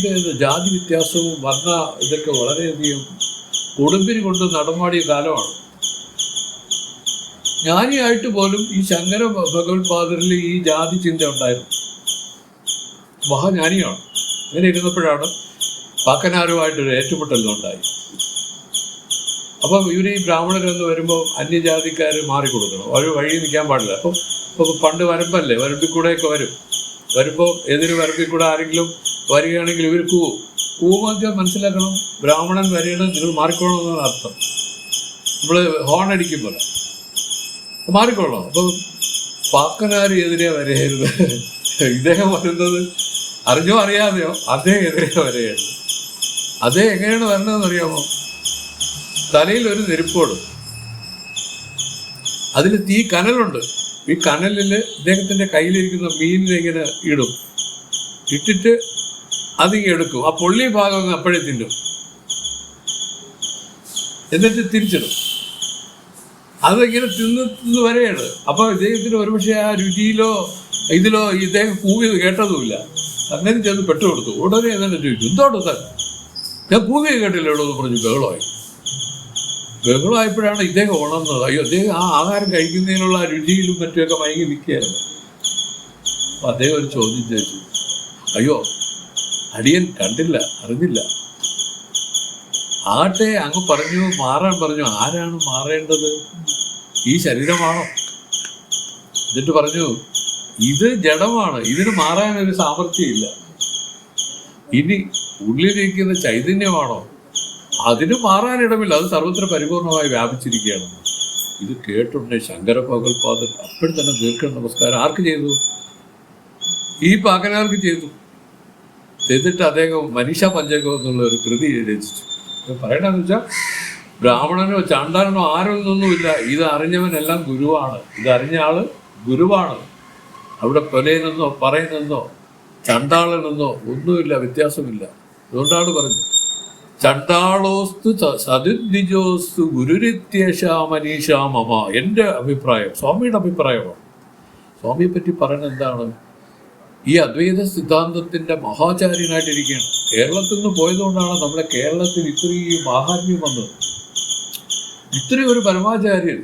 വ്യത്യാസവും വർണ്ണ ഇതൊക്കെ വളരെയധികം കൊടുമ്പിരി കൊണ്ട് നടമാടിയ കാലമാണ്. ജ്ഞാനിയായിട്ട് പോലും ഈ ശങ്കര ഭഗവത്പാദരിൽ ഈ ജാതി ചിന്ത ഉണ്ടായിരുന്നു. മഹാജ്ഞാനിയാണ്. അങ്ങനെ ഇരുന്നപ്പോഴാണ് പാക്കനാരുമായിട്ടൊരു ഏറ്റുമുട്ടലുണ്ടായി. അപ്പം ഇവർ ഈ ബ്രാഹ്മണരെന്ന് വരുമ്പോൾ അന്യജാതിക്കാർ മാറിക്കൊടുക്കണം, അവർ വഴി നിൽക്കാൻ പാടില്ല. അപ്പം പണ്ട് വരമ്പല്ലേ, വരമ്പിൽ കൂടെയൊക്കെ വരുമ്പോൾ എതിര് വരമ്പിൽ കൂടെ ആരെങ്കിലും വരികയാണെങ്കിൽ ഇവർ കൂവൊക്കെ മനസ്സിലാക്കണം, ബ്രാഹ്മണൻ വരികയാണ്, നിങ്ങൾ മാറിക്കോളണമെന്നാണ് അർത്ഥം. നമ്മൾ ഹോൺ അടിക്കുമ്പോൾ മാറിക്കൊള്ളണം. അപ്പം പാക്കനാർ എതിരെ വരയരുത്. ഇദ്ദേഹം വരുന്നത് അറിഞ്ഞോ അറിയാതെയോ അദ്ദേഹം എതിരെ വരയരുത്. അദ്ദേഹം എങ്ങനെയാണ് വരണമെന്ന് അറിയാമോ? തലയിൽ ഒരു നെരുപ്പോട്, അതിൽ തീ കനലുണ്ട്. ഈ കനലിൽ ഇദ്ദേഹത്തിൻ്റെ കയ്യിലിരിക്കുന്ന മീനിനെ ഇങ്ങനെ ഇടും. ഇട്ടിട്ട് അതിങ്ങനെ എടുക്കും. ആ പൊള്ളി ഭാഗം അപ്പോഴേ തിന്നും. എന്നിട്ട് തിരിച്ചിടും. അതിങ്ങനെ തിന്ന് വരെയാണ്. അപ്പോൾ ഇദ്ദേഹത്തിന് ഒരുപക്ഷെ ആ രുചിയിലോ ഇതിലോ ഇദ്ദേഹം കൂവിയത് കേട്ടതുമില്ല. അങ്ങനെ ചെന്ന് പെട്ടുകൊടുത്തു. ഉടനെ തന്നെ ചോദിച്ചു, എന്തോട്ടോ സാർ, ഞാൻ കൂവിയത് കേട്ടില്ല എവിടെ എന്ന് പറഞ്ഞു. ബഹളമായപ്പോഴാണ് ഇദ്ദേഹം ഉണർന്നത്. അയ്യോ, അദ്ദേഹം ആ ആഹാരം കഴിക്കുന്നതിനുള്ള രുചിയിലും മറ്റുമൊക്കെ മയങ്ങി നിൽക്കുകയായിരുന്നു. അപ്പം അദ്ദേഹം ഒരു ചോദ്യം ചോദിച്ചു, അയ്യോ അടിയൻ കണ്ടില്ല, അറിഞ്ഞില്ല. ആട്ടെ, അങ്ങ് പറഞ്ഞു മാറാൻ പറഞ്ഞു. ആരാണ് മാറേണ്ടത്? ഈ ശരീരമാണോ? എന്നിട്ട് പറഞ്ഞു, ഇത് ജഡമാണ്, ഇതിന് മാറാനൊരു സാമർഥ്യമില്ല. ഇനി ഉള്ളിലിരിക്കുന്ന ചൈതന്യമാണോ? അതിന് മാറാനിടമില്ല, അത് സർവത്ര പരിപൂർണമായി വ്യാപിച്ചിരിക്കുകയാണ്. ഇത് കേട്ടുണ്ടേ ശങ്കര ഭഗവത്പാദൻ അപ്പോഴും തന്നെ ദീർഘ നമസ്കാരം ആർക്ക് ചെയ്തു? ഈ പാക്കനാർക്ക് ചെയ്തിട്ട് അദ്ദേഹം മനീഷ പഞ്ചകം എന്നുള്ള ഒരു കൃതി രചിച്ചു. പറയണമെന്ന് വെച്ചാൽ ബ്രാഹ്മണനോ ചാണ്ടാനോ ആരൊന്നൊന്നുമില്ല, ഇത് അറിഞ്ഞവനെല്ലാം ഗുരുവാണ്. ഇതറിഞ്ഞ ആള് ഗുരുവാണ്. അവിടെ കൊലയെന്നോ പറയുന്നെന്നോ ചണ്ടാളനെന്നോ ഒന്നുമില്ല, വ്യത്യാസമില്ല. അതുകൊണ്ടാണ് പറഞ്ഞത് ചണ്ടാളോസ്തു സതിദ്വിജോസ്തു ഗുരുരിത്യേഷാ മനീഷാ മമ. എൻ്റെ അഭിപ്രായം, സ്വാമിയുടെ അഭിപ്രായമാണ്. സ്വാമിയെ പറ്റി പറയുന്നത് എന്താണ്? ഈ അദ്വൈത സിദ്ധാന്തത്തിൻ്റെ മഹാചാര്യനായിട്ടിരിക്കുകയാണ്. കേരളത്തിൽ നിന്ന് പോയതുകൊണ്ടാണ് നമ്മുടെ കേരളത്തിൽ ഇത്രയും മാഹാത്മ്യം വന്നത്. ഇത്രയും ഒരു പരമാചാര്യൻ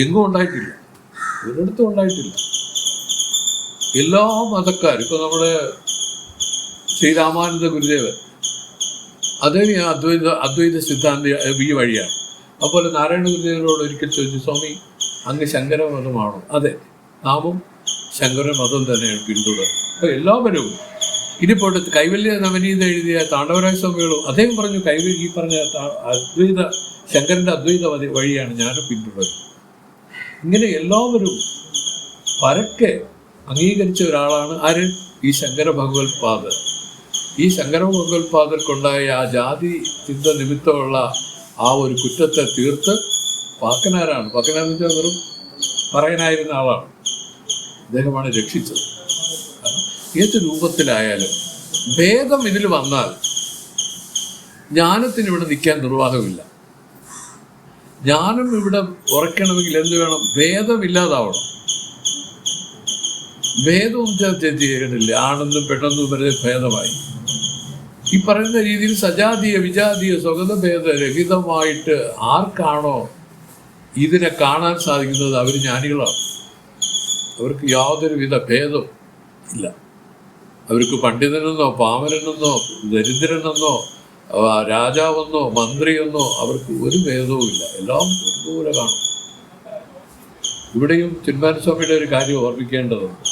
എങ്ങും ഉണ്ടായിട്ടില്ല, ഒരിടത്തും ഉണ്ടായിട്ടില്ല. എല്ലാ മതക്കാരും, ഇപ്പോൾ നമ്മുടെ ശ്രീരാമാനന്ദ ഗുരുദേവൻ അദ്ദേഹം അദ്വൈത സിദ്ധാന്ത ഈ വഴിയാണ്. അതുപോലെ നാരായണ ഗുരുദേവനോട് ഒരിക്കൽ ചോദിച്ചു, സ്വാമി അങ്ങ് ശങ്കര മതമാണോ? അതെ, നാമും ശങ്കര മതം തന്നെയാണ് പിന്തുടരുന്നത്. അപ്പോൾ എല്ലാവരും ഇനിപ്പോട്ട് കൈവല്യ നവനീത എഴുതിയ താണ്ഡവരായ സ്വാമികളും അദ്ദേഹം പറഞ്ഞു, ഈ പറഞ്ഞ അദ്വൈത ശങ്കരൻ്റെ അദ്വൈത വഴിയാണ് ഞാനും പിന്തുടരുന്നത്. ഇങ്ങനെ എല്ലാവരും പരക്കെ അംഗീകരിച്ച ഒരാളാണ് ആര്? ഈ ശങ്കര ഭഗവത്പാദർ. ഈ ശങ്കര ഭഗവത്പാദർക്കുണ്ടായ ആ ജാതി ചിന്ത നിമിത്തമുള്ള ആ ഒരു കുറ്റത്തെ തീർത്ത് പാക്കനാരാണ്. പാക്കനാരെന്ന് വെച്ചാൽ വെറും പറയനായിരുന്ന ആളാണ്. അദ്ദേഹമാണ് രക്ഷിച്ചത്. ഏത് രൂപത്തിലായാലും ഭേദം ഇതിൽ വന്നാൽ ജ്ഞാനത്തിന് ഇവിടെ നിൽക്കാൻ നിർവാഹമില്ല. ജ്ഞാനം ഇവിടെ ഉറയ്ക്കണമെങ്കിൽ എന്ത് വേണം? ഭേദമില്ലാതാവണം. ഭേദവും ചെയ്യണില്ല. ആണെന്നും പെട്ടെന്നും വരെ ഭേദമായി. ഈ പറയുന്ന രീതിയിൽ സജാതീയ വിജാതീയ സ്വഗത ഭേദരഹിതമായിട്ട് ആർക്കാണോ ഇതിനെ കാണാൻ സാധിക്കുന്നത് അവർ ജ്ഞാനികളാണ്. അവർക്ക് യാതൊരുവിധ ഭേദം ഇല്ല. അവർക്ക് പണ്ഡിതനെന്നോ പാമരനെന്നോ ദരിദ്രനെന്നോ രാജാവെന്നോ മന്ത്രിയെന്നോ അവർക്ക് ഒരു ഭേദവും ഇല്ല, എല്ലാം ഒരുപോലെ കാണും. ഇവിടെയും ചിന്മാനസ്വാമിയുടെ ഒരു കാര്യം ഓർമ്മിക്കേണ്ടതുണ്ട്.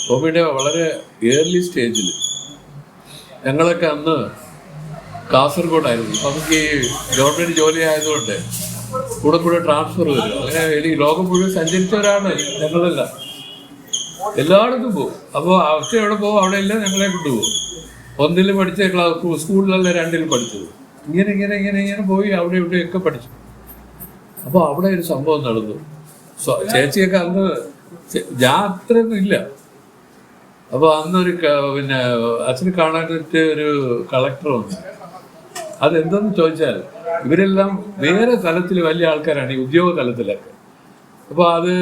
സ്വാമിയുടെ വളരെ ഏർലി സ്റ്റേജിൽ ഞങ്ങളൊക്കെ അന്ന് കാസർഗോഡായിരുന്നു. നമുക്ക് ഈ ഗവൺമെൻറ് ജോലി ആയതുകൊണ്ട് കൂടെ ട്രാൻസ്ഫർ വരും. അങ്ങനെ ഈ ലോകം മുഴുവൻ സഞ്ചരിച്ചവരാണ് ഞങ്ങളെല്ലാം. എല്ലായിടത്തും പോകും. അപ്പോൾ അവസ്ഥ എവിടെ പോകും അവിടെയെല്ലാം ഞങ്ങളെ കൊണ്ടുപോകും. 1 പഠിച്ച സ്കൂളിലല്ല 2 പഠിച്ചത്. ഇങ്ങനെ പോയി അവിടെ ഇവിടെയൊക്കെ പഠിച്ചു. അപ്പോൾ അവിടെ ഒരു സംഭവം നടന്നു. ചേച്ചിയൊക്കെ അന്ന് ഞാൻ അത്രയൊന്നും ഇല്ല. അപ്പോൾ അന്നൊരു പിന്നെ അച്ഛനെ കാണാനായിട്ട് ഒരു കളക്ടർ വന്നു. അതെന്തെന്ന് ചോദിച്ചാൽ ഇവരെല്ലാം വേറെ തലത്തിൽ വലിയ ആൾക്കാരാണ്, ഈ ഉദ്യോഗ തലത്തിലൊക്കെ. അപ്പോൾ അത്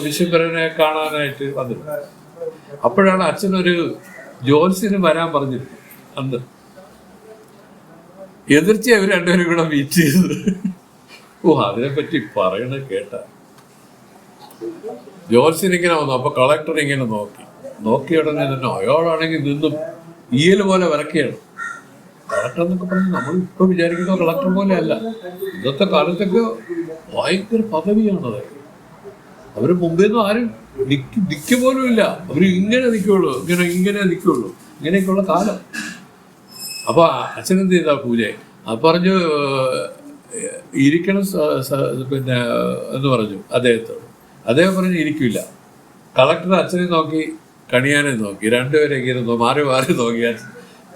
വിശ്വംഭരനെ കാണാനായിട്ട് വന്നു. അപ്പോഴാണ് അച്ഛനൊരു ജോത്സ്യന് വരാൻ പറഞ്ഞിരുന്നു. അന്ന് എതിർച്ച അവർ രണ്ടുപേരും കൂടെ മീറ്റ് ചെയ്തത്. അതിനെപ്പറ്റി പറയണ കേട്ട ജോത്സ്യനിങ്ങനെ വന്നു. അപ്പൊ കളക്ടർ ഇങ്ങനെ നോക്കിയ ഉടനെ തന്നെ അയാളാണെങ്കിൽ നിന്നും ഈയൽ പോലെ വിറക്കുകയാണ്. കളക്ടർ എന്നൊക്കെ പറഞ്ഞ് നമ്മൾ ഇപ്പൊ വിചാരിക്കുന്ന കളക്ടർ പോലെ അല്ല. ഇന്നത്തെ കാലത്തൊക്കെ ഭയങ്കര പദവിയാണത്. അവര് മുമ്പേന്നും ആരും നിൽക്കുക പോലും ഇല്ല. അവര് ഇങ്ങനെ നിൽക്കുള്ളൂ, ഇങ്ങനെ നിൽക്കുള്ളൂ. ഇങ്ങനെയൊക്കെയുള്ള കാലം. അപ്പൊ അച്ഛനെന്ത് ചെയ്താ പൂജ പറഞ്ഞു, ഇരിക്കണം പിന്നെ എന്ന് പറഞ്ഞു അദ്ദേഹത്തോട്. അദ്ദേഹം പറഞ്ഞു ഇരിക്കില്ല. കളക്ടർ അച്ഛനെ നോക്കി കണിയാനെ നോക്കി, രണ്ടുപേരെ ഇങ്ങനെ മാറി നോക്കി.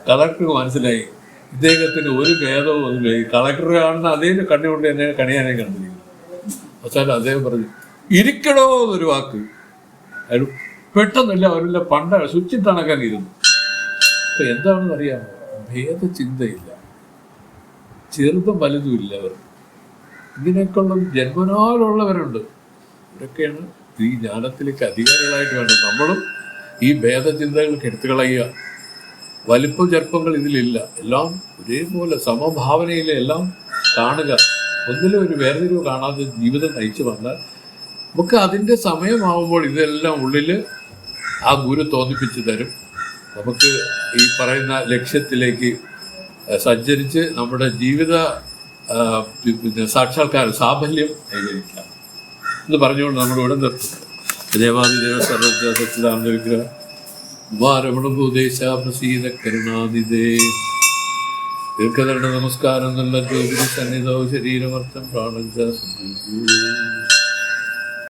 കളക്ടർക്ക് മനസ്സിലായി ഇദ്ദേഹത്തിന് ഒരു ഭേദവും ഒന്നുമില്ല. ഈ കളക്ടർ കാണുന്ന അതേ കണ്ണുകൊണ്ട് തന്നെ കണിയാനെ കണ്ടിരിക്കുന്നു. അവസാനം അദ്ദേഹം പറഞ്ഞു ഇരിക്കണോ എന്നൊരു വാക്ക്. അയാൾ പെട്ടെന്നല്ല അവരെല്ലാം പണ്ടാണ് സ്വിച്ചിട്ടണക്കാൻ ഇരുന്നു. അപ്പൊ എന്താണെന്ന് അറിയാമോ? ഭേദചിന്തയില്ല, ചെറുതും വലുതും ഇല്ല. അവർ ഇങ്ങനെയൊക്കെയുള്ള ജന്മനാലുള്ളവരുണ്ട്. ഇവരൊക്കെയാണ് ഈ ജ്ഞാനത്തിലേക്ക് അധികാരികളായിട്ട് വേണ്ടത്. നമ്മളും ഈ ഭേദചിന്തകൾക്ക് എടുത്തു കളയുക. വലിപ്പം ചെറുപ്പങ്ങൾ ഇതിലില്ല, എല്ലാം ഒരേപോലെ സമഭാവനയിൽ എല്ലാം കാണുക. ഒന്നിലും ഒരു വേർതിരിവ് കാണാതെ ജീവിതം നയിച്ചു വന്നാൽ നമുക്ക് അതിൻ്റെ സമയമാവുമ്പോൾ ഇതെല്ലാം ഉള്ളിൽ ആ ഗുരു തോന്നിപ്പിച്ചു തരും. നമുക്ക് ഈ പറയുന്ന ലക്ഷ്യത്തിലേക്ക് സഞ്ചരിച്ച് നമ്മുടെ ജീവിത സാക്ഷാത്കാരം സാഫല്യം കൈവരിക്കാം എന്ന് പറഞ്ഞുകൊണ്ട് നമ്മൾ ഇവിടെ നിർത്തും. ദേവാദിദേവ സർവജ്ഞ സച്ചിദാനന്ദ വിഗ്രഹ ഉപാരമണഭൂദേശ പ്രസീത കരുണാനിധേ ദീർഘദണ്ഡ നമസ്കാരം എന്നുള്ള ജ്യോതി സന്നിധോ ശരീരമർത്ഥം പ്രാണ